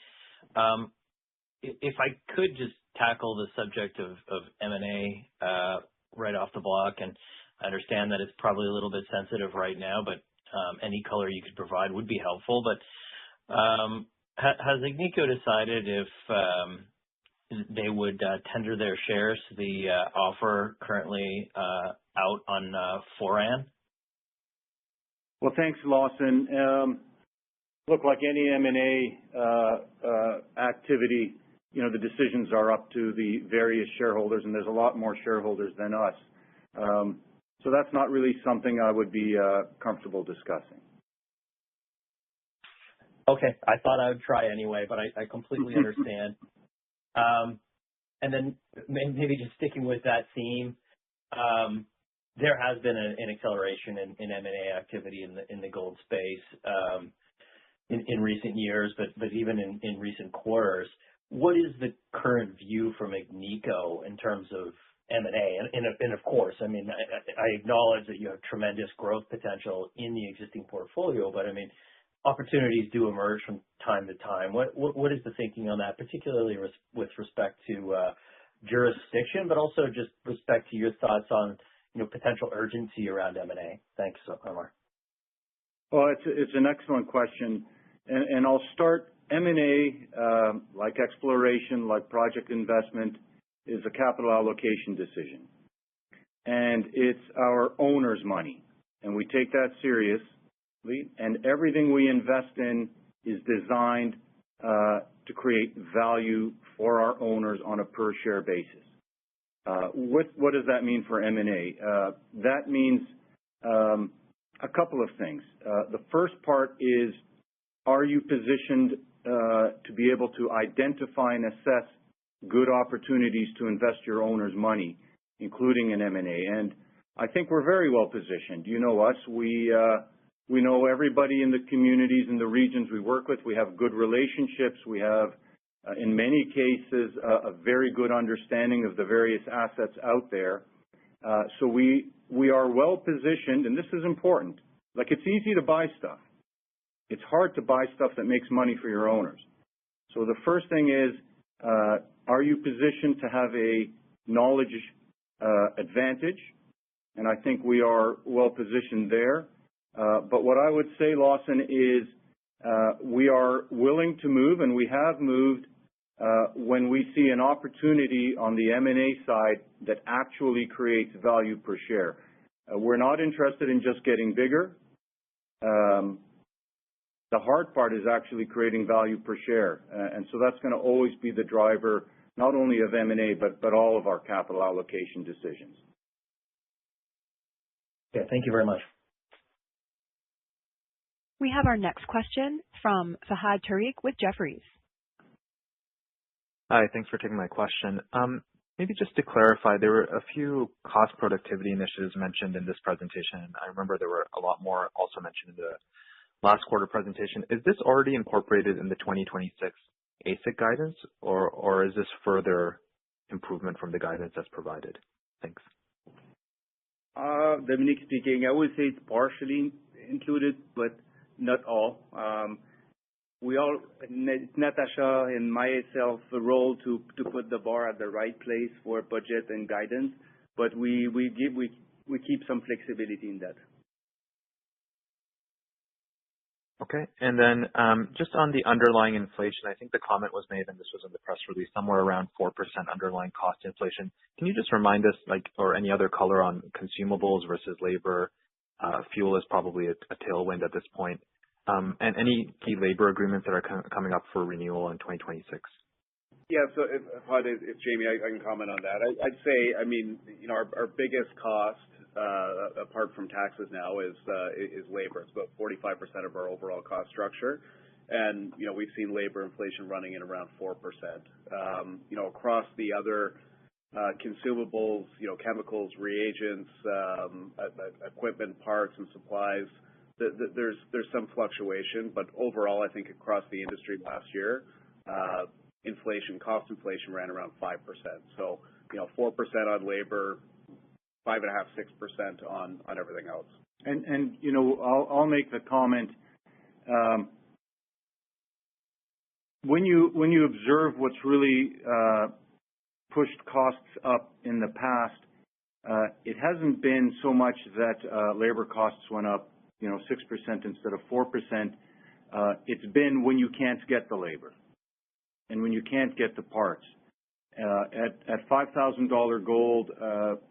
If I could just tackle the subject of M&A right off the block, and I understand that it's probably a little bit sensitive right now, but any color you could provide would be helpful. But has Agnico decided if they would tender their shares to the offer currently out on Foran? Well, thanks, Lawson. Look, like any M&A activity, the decisions are up to the various shareholders, and there's a lot more shareholders than us. So that's not really something I would be comfortable discussing. Okay, I thought I would try anyway, but I completely understand. And then maybe just sticking with that theme, there has been an acceleration in M&A activity in the gold space in recent years, but even in recent quarters. What is the current view from Agnico in terms of M&A? And of course, I mean, I acknowledge that you have tremendous growth potential in the existing portfolio, but I mean, opportunities do emerge from time to time. What is the thinking on that, particularly with respect to jurisdiction, but also just respect to your thoughts on potential urgency around M&A? Thanks, Ammar. Well, it's an excellent question, and I'll start. M&A, like exploration, like project investment, is a capital allocation decision, and it's our owners' money, and we take that seriously. And everything we invest in is designed to create value for our owners on a per-share basis. What does that mean for M&A? That means a couple of things. The first part is, are you positioned to be able to identify and assess good opportunities to invest your owners' money, including in M&A? And I think we're very well positioned. You know us. We know everybody in the communities and the regions we work with. We have good relationships. We have, in many cases, a very good understanding of the various assets out there. So we are well positioned, and this is important. Like, it's easy to buy stuff. It's hard to buy stuff that makes money for your owners. So the first thing is, are you positioned to have a knowledge advantage? And I think we are well positioned there. But what I would say, Lawson, is we are willing to move, and we have moved when we see an opportunity on the M&A side that actually creates value per share. We're not interested in just getting bigger. The hard part is actually creating value per share. And so that's going to always be the driver, not only of M&A, but all of our capital allocation decisions. Yeah, thank you very much. We have our next question from Fahad Tariq with Jefferies. Hi, thanks for taking my question. Maybe just to clarify, there were a few cost productivity initiatives mentioned in this presentation. I remember there were a lot more also mentioned in the last quarter presentation. Is this already incorporated in the 2026 AISC guidance, or is this further improvement from the guidance that's provided? Thanks. Dominique speaking. I would say it's partially included, but not all. Natasha and myself, a role to put the bar at the right place for budget and guidance, but we keep some flexibility in that. Okay. And then just on the underlying inflation, I think the comment was made, and this was in the press release, somewhere around 4% underlying cost inflation. Can you just remind us, or any other color on consumables versus labor? Fuel is probably a tailwind at this point. And any key labor agreements that are coming up for renewal in 2026? Yeah, so if Jamie, I can comment on that. I'd say, our biggest cost, apart from taxes now, is labor. It's about 45% of our overall cost structure. And, we've seen labor inflation running in around 4%. Across the other consumables, chemicals, reagents, equipment, parts, and supplies, there's some fluctuation, but overall, I think across the industry last year, cost inflation ran around 5%. So, 4% on labor, 5.5%, 6% on everything else. And I'll make the comment. When you observe what's really pushed costs up in the past, it hasn't been so much that labor costs went up 6% instead of 4%. It's been when you can't get the labor and when you can't get the parts. At $5,000 gold,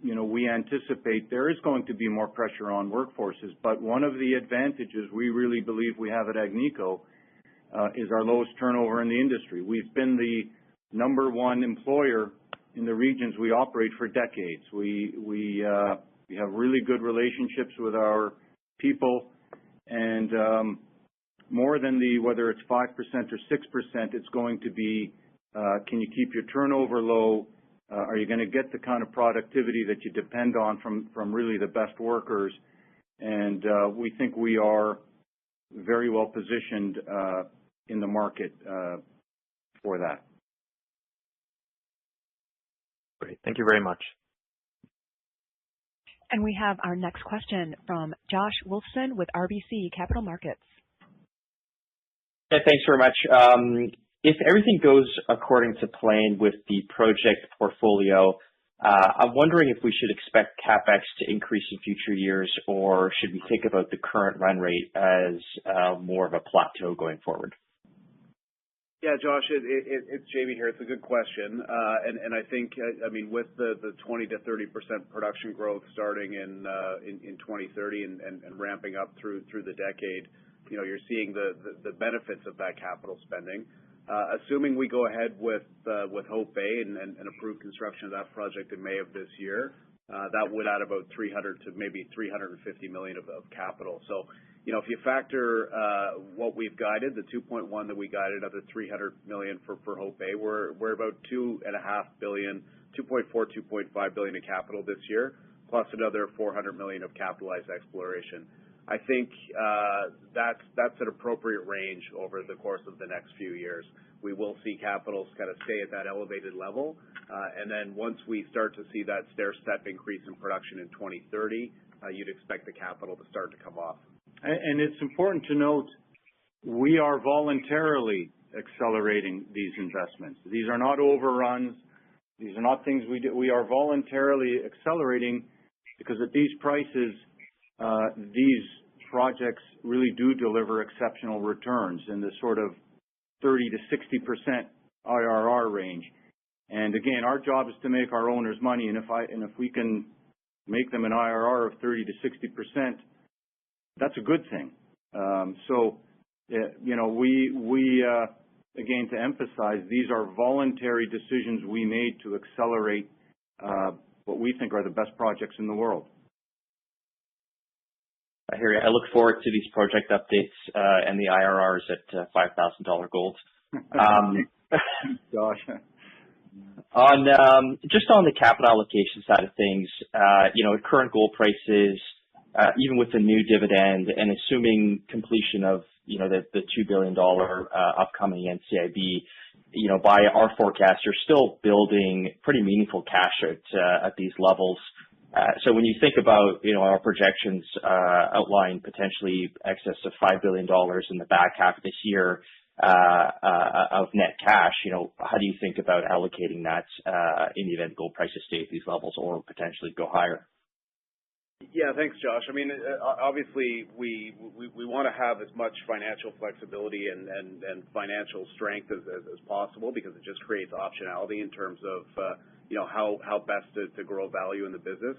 we anticipate there is going to be more pressure on workforces, but one of the advantages we really believe we have at Agnico is our lowest turnover in the industry. We've been the number one employer in the regions we operate for decades. We have really good relationships with our people, and more than whether it's 5% or 6%, it's going to be, can you keep your turnover low? Are you going to get the kind of productivity that you depend on from really the best workers? And we think we are very well positioned in the market for that. Great. Thank you very much. And we have our next question from Josh Wolfson with RBC Capital Markets. Yeah, thanks very much. If everything goes according to plan with the project portfolio, I'm wondering if we should expect CapEx to increase in future years, or should we think about the current run rate as more of a plateau going forward? Yeah, Josh, it's Jamie here. It's a good question. And I think, with the 20 to 30% production growth starting in 2030 and ramping up through the decade, you're seeing the benefits of that capital spending. Assuming we go ahead with Hope Bay and approve construction of that project in May of this year, that would add about 300 to maybe 350 million of capital. So, if you factor what we've guided, the 2.1 that we guided, another 300 million for Hope Bay, we're about 2.5 billion, 2.4, 2.5 billion in capital this year, plus another 400 million of capitalized exploration. I think that's an appropriate range over the course of the next few years. We will see capitals kind of stay at that elevated level, and then once we start to see that stair-step increase in production in 2030, you'd expect the capital to start to come off. And it's important to note, we are voluntarily accelerating these investments. These are not overruns. These are not things we do. We are voluntarily accelerating because at these prices, these projects really do deliver exceptional returns in the sort of 30 to 60% IRR range. And again, our job is to make our owners money, and if we can make them an IRR of 30 to 60%, that's a good thing. We again, to emphasize, these are voluntary decisions we made to accelerate what we think are the best projects in the world. I hear you. I look forward to these project updates and the IRRs at $5,000 gold. Gosh. Just on the capital allocation side of things, at current gold prices, even with the new dividend and assuming completion of, the $2 billion upcoming NCIB, by our forecast, you're still building pretty meaningful cash at these levels. So when you think about, our projections outline potentially excess of $5 billion in the back half of this year of net cash, how do you think about allocating that in the event gold prices stay at these levels or potentially go higher? Yeah, thanks, Josh. I mean, obviously, we want to have as much financial flexibility and financial strength as possible because it just creates optionality in terms of how best to grow value in the business.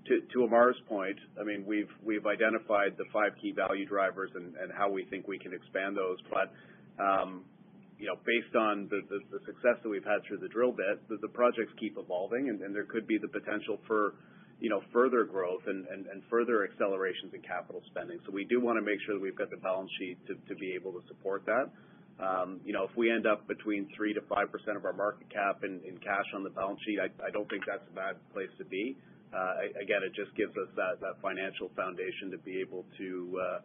To Amar's point, I mean, we've identified the 5 key value drivers and how we think we can expand those. But based on the success that we've had through the drill bit, the projects keep evolving, and there could be the potential for further growth and further accelerations in capital spending. So we do want to make sure that we've got the balance sheet to be able to support that. If we end up between 3 to 5% of our market cap in cash on the balance sheet, I don't think that's a bad place to be. Again, it just gives us that financial foundation to be able to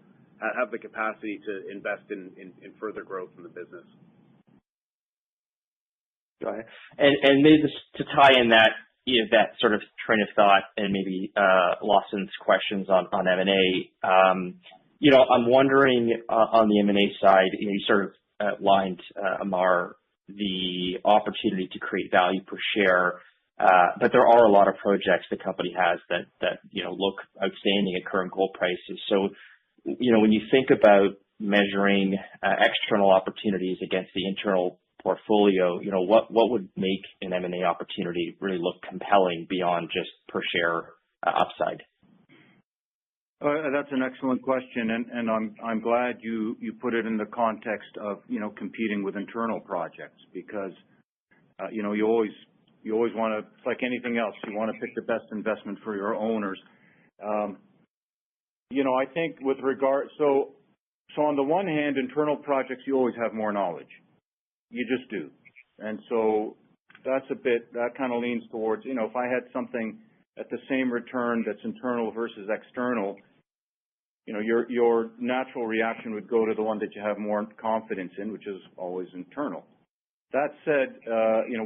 have the capacity to invest in further growth in the business. Got it. And maybe just to tie in that sort of train of thought and maybe Lawson's questions on M&A, I'm wondering on the M&A side, you sort of outlined, Amar, the opportunity to create value per share, but there are a lot of projects the company has that look outstanding at current gold prices. So, when you think about measuring external opportunities against the internal portfolio, what would make an M&A opportunity really look compelling beyond just per share upside? That's an excellent question, and I'm glad you put it in the context of competing with internal projects because you always want to, it's like anything else, you want to pick the best investment for your owners. I think with regard, so on the one hand, internal projects, you always have more knowledge. You just do. And so that kind of leans towards, if I had something at the same return that's internal versus external, your natural reaction would go to the one that you have more confidence in, which is always internal. That said,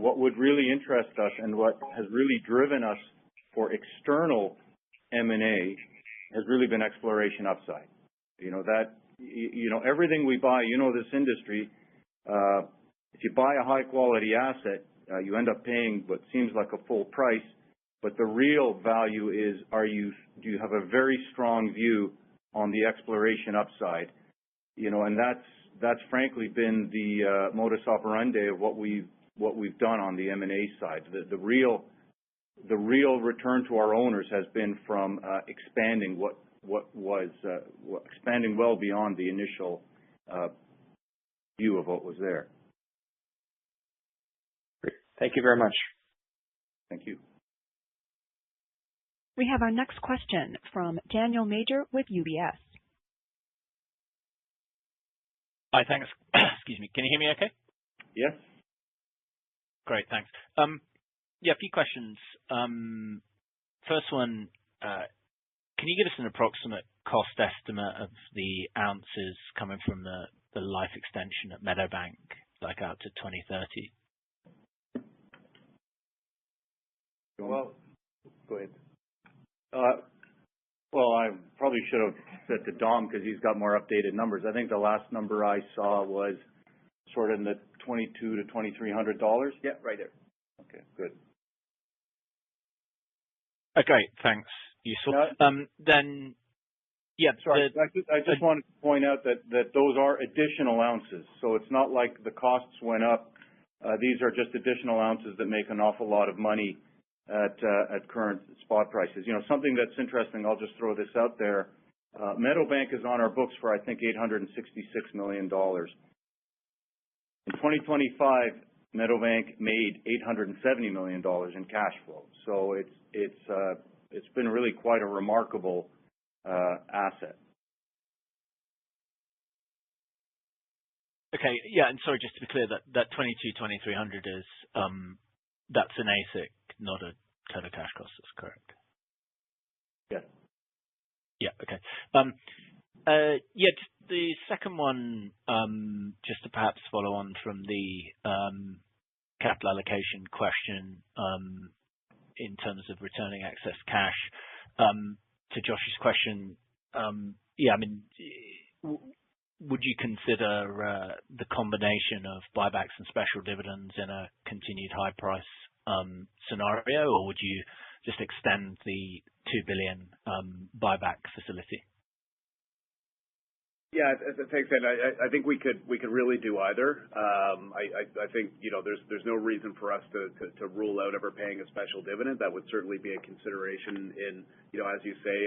what would really interest us and what has really driven us for external M&A has really been exploration upside. Everything we buy, this industry, if you buy a high quality asset, you end up paying what seems like a full price, but the real value is, do you have a very strong view on the exploration upside? And that's frankly been the modus operandi of what we've done on the M&A side. The real return to our owners has been from expanding expanding well beyond the initial view of what was there. Great. Thank you very much. Thank you. We have our next question from Daniel Major with UBS. Hi, thanks. Excuse me. Can you hear me okay? Yes. Great, thanks. Yeah, a few questions. First one, can you give us an approximate cost estimate of the ounces coming from the life extension at Meadowbank, like out to 2030? Well, go ahead. Well, I probably should have said to Dom because he's got more updated numbers. I think the last number I saw was sort of in the $2,200 to $2,300. Yeah, right there. Okay, good. Okay, thanks. Useful. Then, yeah. Sorry, I just wanted to point out that those are additional ounces. So it's not like the costs went up. These are just additional ounces that make an awful lot of money at current spot prices. Something that's interesting, I'll just throw this out there. Meadowbank is on our books for, I think, $866 million. In 2025, Meadowbank made $870 million in cash flow. So it's been really quite a remarkable asset. Okay, yeah, and sorry, just to be clear, that 2,200 is that's an AISC, not a total cash cost. That's correct. Yes. Yeah. Okay. Yeah, just the second one, just to perhaps follow on from the capital allocation question, in terms of returning excess cash. To Josh's question, yeah, I mean, would you consider the combination of buybacks and special dividends in a continued high price scenario, or would you just extend the $2 billion buyback facility? Yeah, thanks, Ed. I think we could really do either. I think there's no reason for us to rule out ever paying a special dividend. That would certainly be a consideration in as you say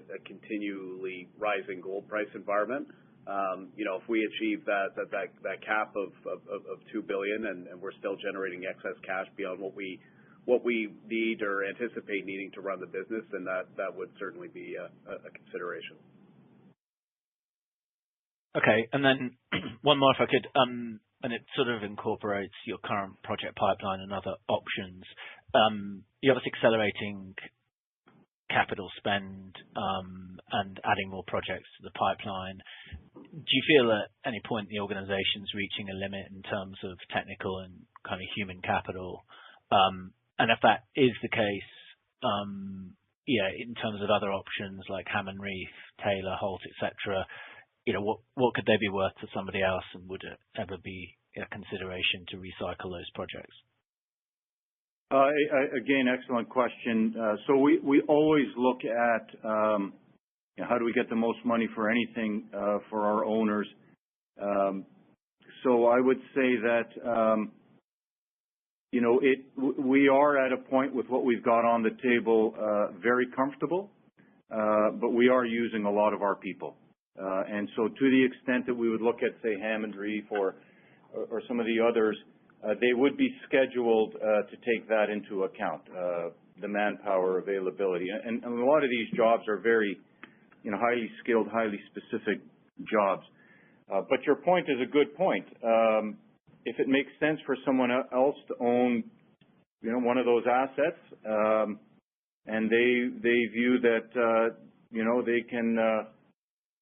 a continually rising gold price environment. If we achieve that cap of $2 billion and we're still generating excess cash beyond what we need or anticipate needing to run the business, then that would certainly be a consideration. Okay, and then one more if I could, and it sort of incorporates your current project pipeline and other options. You're obviously accelerating capital spend and adding more projects to the pipeline. Do you feel at any point the organization's reaching a limit in terms of technical and kind of human capital? And if that is the case, in terms of other options like Hammond Reef, Taylor, Holt, etc., what could they be worth to somebody else, and would it ever be a consideration to recycle those projects? Again, excellent question. So we always look at how do we get the most money for anything for our owners. So I would say that we are at a point with what we've got on the table very comfortable, but we are using a lot of our people. And so to the extent that we would look at, say, Hammond Reef or some of the others, they would be scheduled to take that into account, the manpower availability. And a lot of these jobs are very, highly skilled, highly specific jobs. But your point is a good point. If it makes sense for someone else to own, one of those assets, and they view that,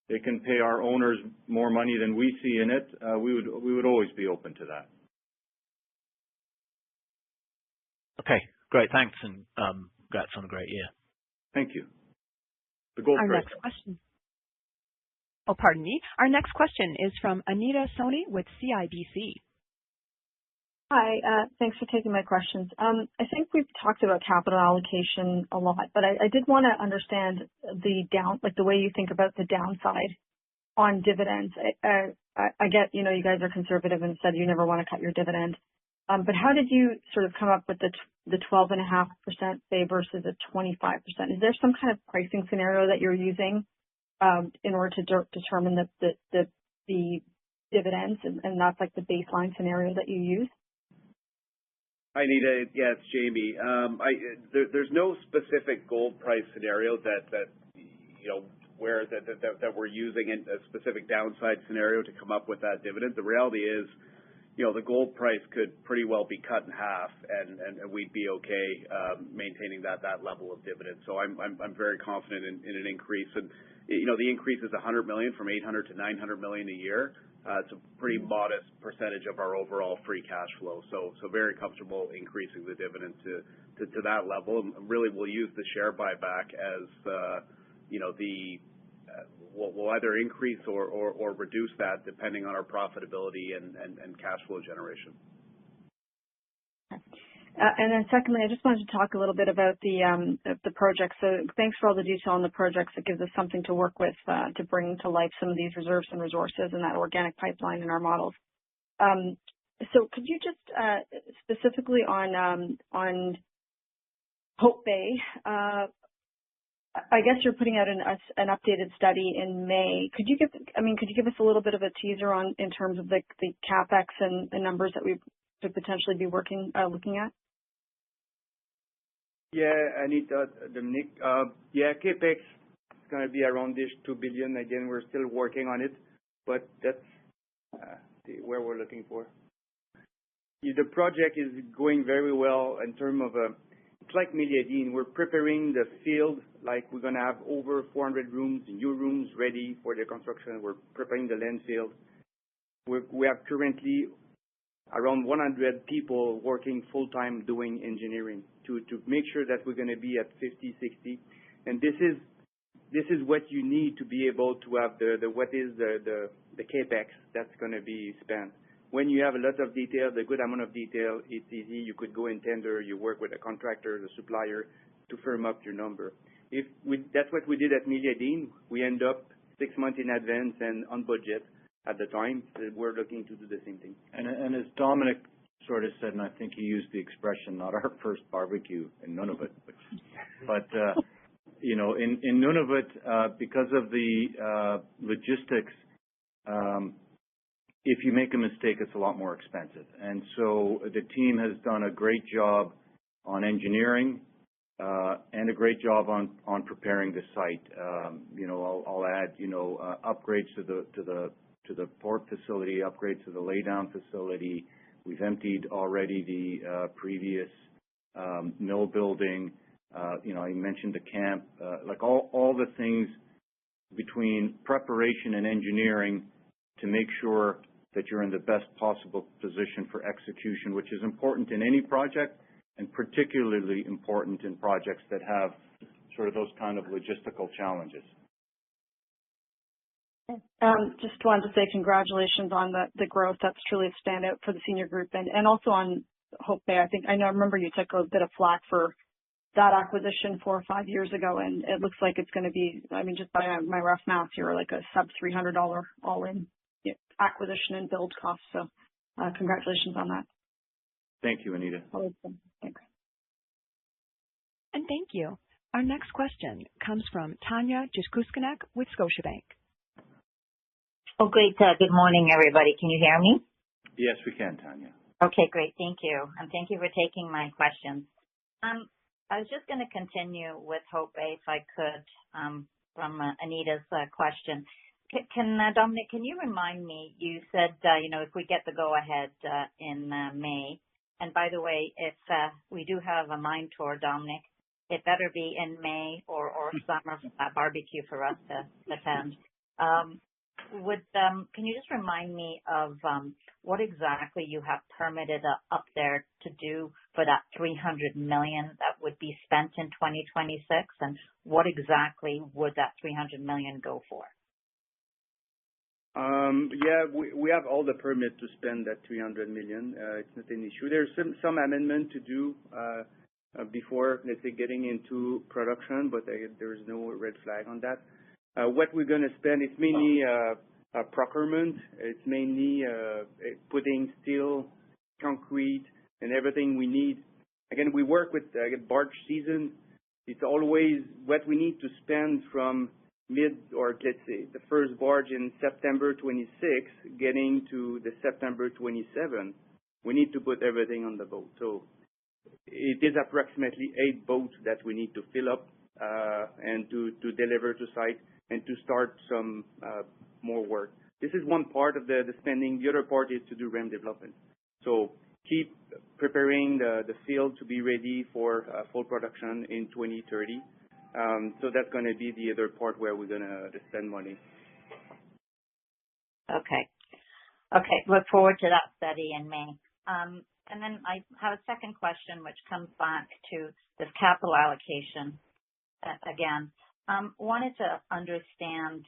they can pay our owners more money than we see in it, we would always be open to that. Okay, great. Thanks, and congrats on a great year. Thank you. The gold Our price. next question. Oh, pardon me. Our next question is from Anita Soni with CIBC. Hi, thanks for taking my questions. I think we've talked about capital allocation a lot, but I did want to understand the way you think about the downside on dividends. I get, you guys are conservative and said you never want to cut your dividend. But how did you sort of come up with the 12.5% say versus a 25%? Is there some kind of pricing scenario that you're using in order to determine the dividends, and that's like the baseline scenario that you use? Hi, Anita. Yeah, it's Jamie. There's no specific gold price scenario that we're using in a specific downside scenario to come up with that dividend. The reality is, the gold price could pretty well be cut in half, and we'd be okay maintaining that level of dividend. So I'm very confident in an increase, and the increase is $100 million from $800 to $900 million a year. It's a pretty modest percentage of our overall free cash flow. So very comfortable increasing the dividend to that level. And really, we'll use the share buyback as we'll either increase or reduce that depending on our profitability and cash flow generation. And then secondly, I just wanted to talk a little bit about the project. So thanks for all the detail on the projects. It gives us something to work with to bring to life some of these reserves and resources and that organic pipeline in our models. So could you just specifically on Hope Bay, I guess you're putting out an updated study in May. Could you give us a little bit of a teaser in terms of the capex and the numbers that we could potentially be looking at? Yeah, Anita, Dominic. CapEx is going to be around this $2 billion. Again, we're still working on it, but that's where we're looking for. The project is going very well in terms of it's like Meliadine. We're preparing the field, like we're going to have over 400 rooms, new rooms ready for the construction. We're preparing the land field. We have currently around 100 people working full-time doing engineering to make sure that we're going to be at 50, 60. And this is what you need to be able to have the capex that's going to be spent. When you have a lot of detail, the good amount of detail, it's easy. You could go and tender. You work with a contractor, the supplier, to firm up your number. That's what we did at Meliadine. We end up 6 months in advance and on budget at the time. We're looking to do the same thing. And as Dominic sort of said, and I think he used the expression, not our first barbecue in Nunavut, but you know, in Nunavut, because of the logistics, if you make a mistake, it's a lot more expensive. And so the team has done a great job on engineering and a great job on preparing the site. You know, I'll add, you know, upgrades to the port facility, upgrades to the laydown facility. We've emptied already the previous mill building. You know, I mentioned the camp, like all the things between preparation and engineering to make sure that you're in the best possible position for execution, which is important in any project and particularly important in projects that have sort of those kind of logistical challenges. Just wanted to say congratulations on the growth. That's truly a standout for the senior group, and also on Hope Bay. I remember you took a bit of flack for that acquisition 4 or 5 years ago, and it looks like it's going to be, I mean, just by my rough math, you're like a sub $300 all-in acquisition and build cost. So congratulations on that. Thank you, Anita. Thanks. And thank you. Our next question comes from Tanya Jakusconek with Scotiabank. Oh, great. Good morning, everybody. Can you hear me? Yes, we can, Tanya. Okay, great. Thank you. And thank you for taking my questions. I was just going to continue with Hope Bay, if I could, from Anita's question. Dominic, can you remind me, you said, you know, if we get the go-ahead in May, and by the way, if we do have a mine tour, Dominic, it better be in May or summer barbecue for us to attend. Can you just remind me of what exactly you have permitted up there to do for that $300 million that would be spent in 2026, and what exactly would that $300 million go for? Yeah, we have all the permit to spend that $300 million. It's not an issue. There's some amendment to do before, let's say, getting into production, but there's no red flag on that. What we're going to spend, it's mainly procurement. It's mainly putting steel, concrete, and everything we need. Again, we work with barge season. It's always what we need to spend from let's say, the first barge in September 26, getting to the September 27. We need to put everything on the boat. So it is approximately 8 boats that we need to fill up and to deliver to site and to start some more work. This is one part of the spending. The other part is to do RAM development. So keep preparing the field to be ready for full production in 2030. So that's going to be the other part where we're going to spend money. Okay. Look forward to that study in May. And then I have a second question, which comes back to this capital allocation again. Wanted to understand,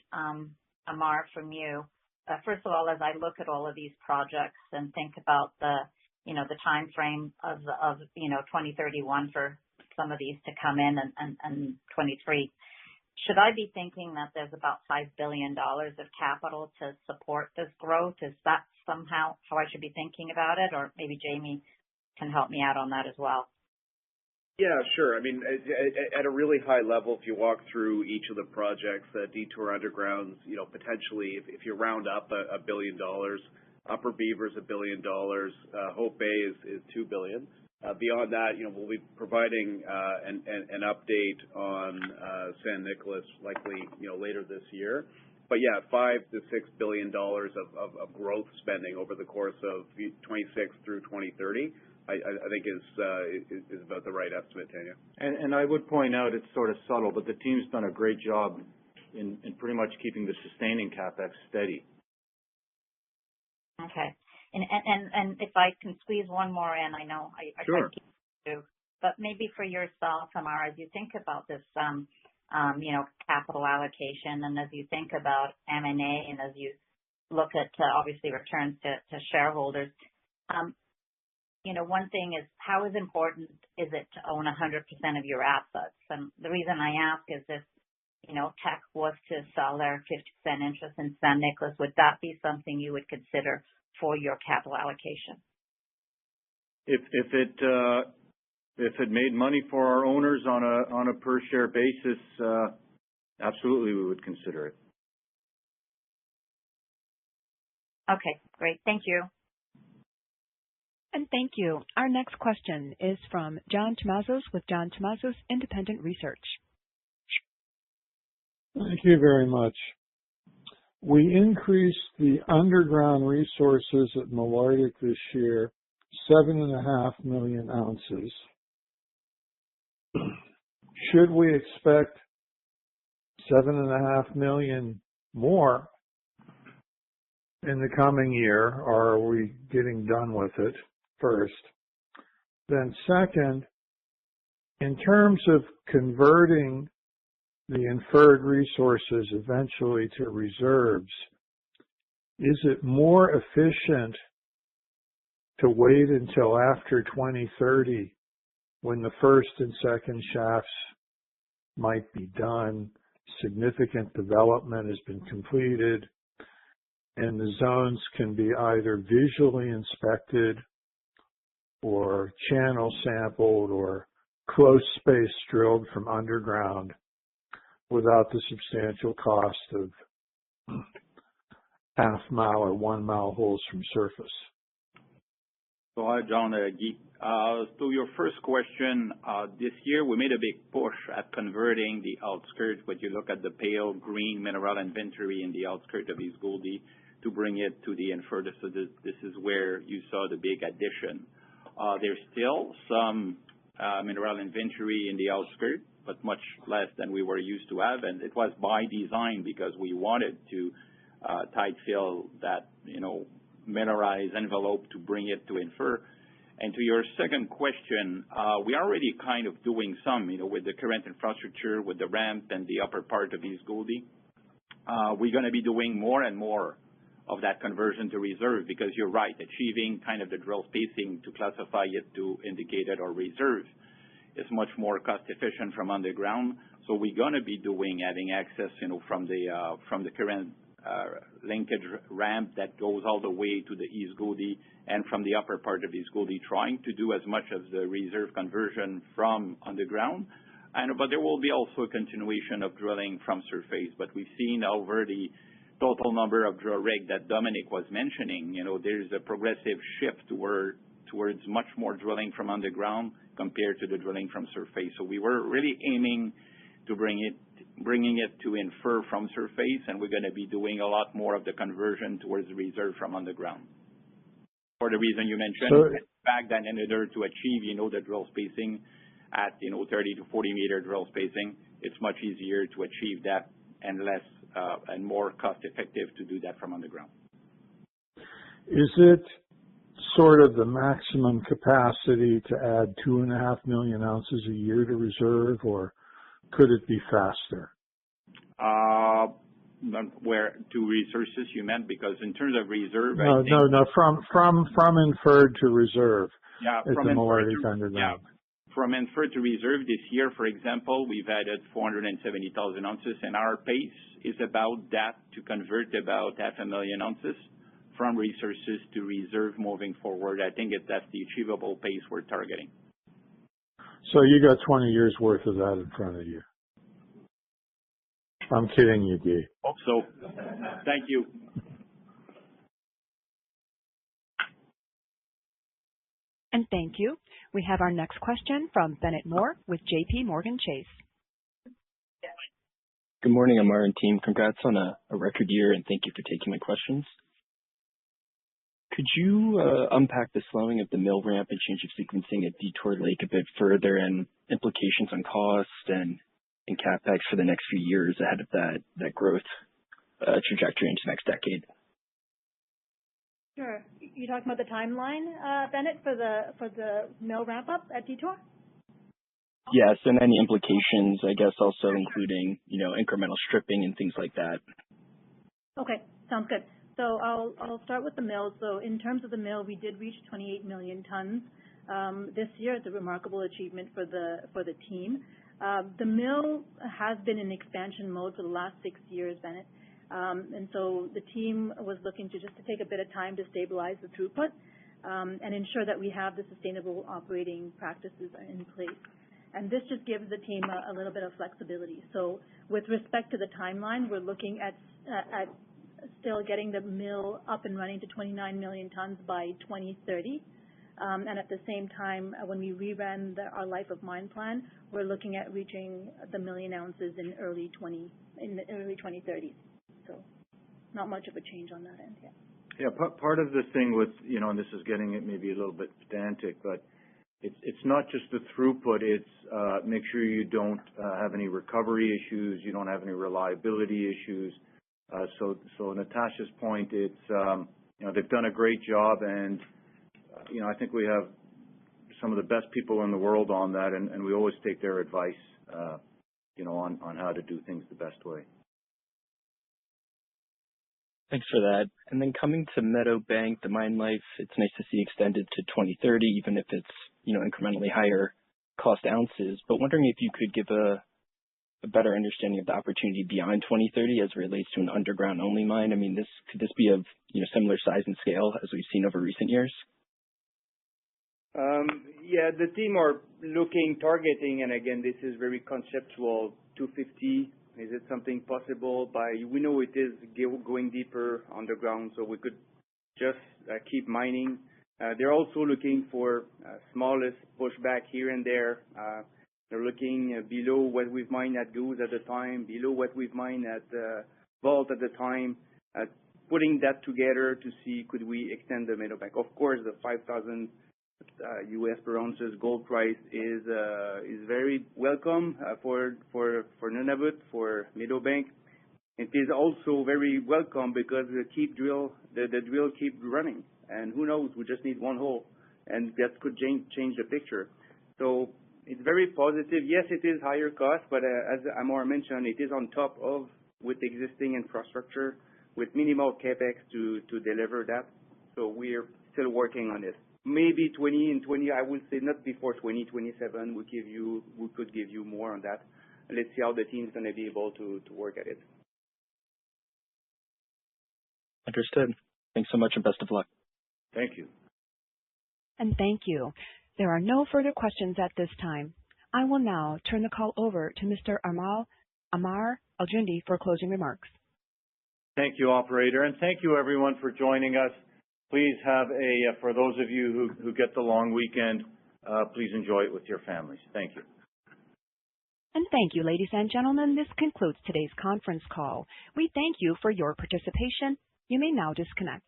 Ammar, from you. First of all, as I look at all of these projects and think about the time frame of 2031 for some of these to come in and 23, should I be thinking that there's about $5 billion of capital to support this growth? Is that somehow how I should be thinking about it? Or maybe Jamie can help me out on that as well. Yeah, sure. I mean, at a really high level, if you walk through each of the projects, Detour Underground's, potentially, if you round up $1 billion, Upper Beaver's $1 billion, Hope Bay is $2 billion. Beyond that, we'll be providing an update on San Nicolas likely, later this year. But yeah, $5 to $6 billion of growth spending over the course of 26 through 2030. I think is about the right estimate, Tanya. And I would point out it's sort of subtle, but the team's done a great job in pretty much keeping the sustaining CapEx steady. Okay. And if I can squeeze one more in, I know I Sure. keep you, but maybe for yourself, Amar, as you think about this, capital allocation, and as you think about M&A, and as you look at obviously returns to shareholders, one thing is, how important is it to own 100% of your assets? And the reason I ask is if Teck was to sell their 50% interest in San Nicolas, would that be something you would consider for your capital allocation? If it made money for our owners on a per share basis, absolutely we would consider it. Okay, great. Thank you. And thank you. Our next question is from John Tumazos with John Tumazos Independent Research. Thank you very much. We increased the underground resources at Malartic this year, 7.5 million ounces. Should we expect 7.5 million more in the coming year, or are we getting done with it first? Then second, in terms of converting the inferred resources eventually to reserves, is it more efficient to wait until after 2030 when the first and second shafts might be done, significant development has been completed, and the zones can be either visually inspected or channel sampled or close space drilled from underground without the substantial cost of half-mile or 1-mile holes from surface? So hi, John. To your first question, this year we made a big push at converting the outskirts. When you look at the pale green mineral inventory in the outskirts of East Gouldie, to bring it to the inferred. So this is where you saw the big addition. There's still some mineral inventory in the outskirts, but much less than we were used to have, and it was by design because we wanted to tight fill that mineralized envelope to bring it to infer. And to your second question, we are already kind of doing some, with the current infrastructure, with the ramp and the upper part of East Gouldie. We're going to be doing more and more of that conversion to reserve, because you're right, achieving kind of the drill spacing to classify it to indicated or reserve is much more cost efficient from underground. So we're going to be having access, from the current linkage ramp that goes all the way to the East Gouldie and from the upper part of East Gouldie, trying to do as much of the reserve conversion from underground. But there will be also a continuation of drilling from surface. But we've seen over the total number of drill rigs that Dominic was mentioning, there's a progressive shift towards much more drilling from underground compared to the drilling from surface. So we were really aiming to bringing it to infer from surface, and we're going to be doing a lot more of the conversion towards reserve from underground. For the reason you mentioned, the fact that in order to achieve, the drill spacing at, 30 to 40 meter drill spacing, it's much easier to achieve that and less and more cost effective to do that from underground. Is it sort of the maximum capacity to add 2.5 million ounces a year to reserve, or could it be faster? Where to resources you meant? Because in terms of reserve, no, from inferred to reserve. Yeah, from the Malartic underground. Yeah. From inferred to reserve this year, for example, we've added 470,000 ounces, and our pace is about that, to convert about 500,000 ounces from resources to reserve moving forward. I think that's the achievable pace we're targeting. So you got 20 years worth of that in front of you. I'm kidding you, Guy. Hope so. Thank you. And thank you. We have our next question from Bennett Moore with J.P. Morgan Chase. Good morning, Amar and team. Congrats on a record year, and thank you for taking my questions. Could you unpack the slowing of the mill ramp and change of sequencing at Detour Lake a bit further and implications on cost and CapEx for the next few years ahead of that growth trajectory into next decade? Sure. You talking about the timeline, Bennett, for the mill ramp up at Detour? Yes, and any implications, I guess, also including, incremental stripping and things like that. Okay, sounds good. So I'll start with the mill. So in terms of the mill, we did reach 28 million tons this year. It's a remarkable achievement for the team. The mill has been in expansion mode for the last 6 years, Bennett. And so the team was looking to take a bit of time to stabilize the throughput and ensure that we have the sustainable operating practices in place. And this just gives the team a little bit of flexibility. So with respect to the timeline, we're looking at still getting the mill up and running to 29 million tons by 2030. And at the same time, when we reran our life of mine plan, we're looking at reaching the million ounces in the early 2030s. So not much of a change on that end yet. Yeah, part of the thing with, and this is getting it maybe a little bit pedantic, but it's not just the throughput, it's make sure you don't have any recovery issues, you don't have any reliability issues. So Natasha's point, it's, they've done a great job, and, I think we have some of the best people in the world on that, and we always take their advice, on how to do things the best way. Thanks for that. And then coming to Meadowbank, the mine life, it's nice to see extended to 2030, even if it's, incrementally higher cost ounces. But wondering if you could give a better understanding of the opportunity beyond 2030 as it relates to an underground only mine. I mean, could this be of, similar size and scale as we've seen over recent years? Yeah, the team are targeting, and again, this is very conceptual, 250. Is it something possible we know it is going deeper underground, so we could just keep mining. They're also looking for smallest pushback here and there. They're looking below what we've mined at Goose at the time, below what we've mined at Vault at the time, putting that together to see could we extend the Meadowbank. Of course, the 5,000 US per ounces gold price is very welcome for Nunavut, for Meadowbank. It is also very welcome because the drill keep running, and who knows, we just need one hole, and that could change the picture. So it's very positive. Yes, it is higher cost, but as Ammar mentioned, it is on top of with existing infrastructure with minimal capex to deliver that. So we're still working on it. Maybe 2020, I would say not before 2027. We could give you more on that. Let's see how the team's going to be able to work at it. Understood. Thanks so much and best of luck. Thank you. And thank you. There are no further questions at this time. I will now turn the call over to Mr. Ammar Al-Joundi for closing remarks. Thank you, operator, and thank you everyone for joining us. Please for those of you who get the long weekend, please enjoy it with your families. Thank you. And thank you, ladies and gentlemen. This concludes today's conference call. We thank you for your participation. You may now disconnect.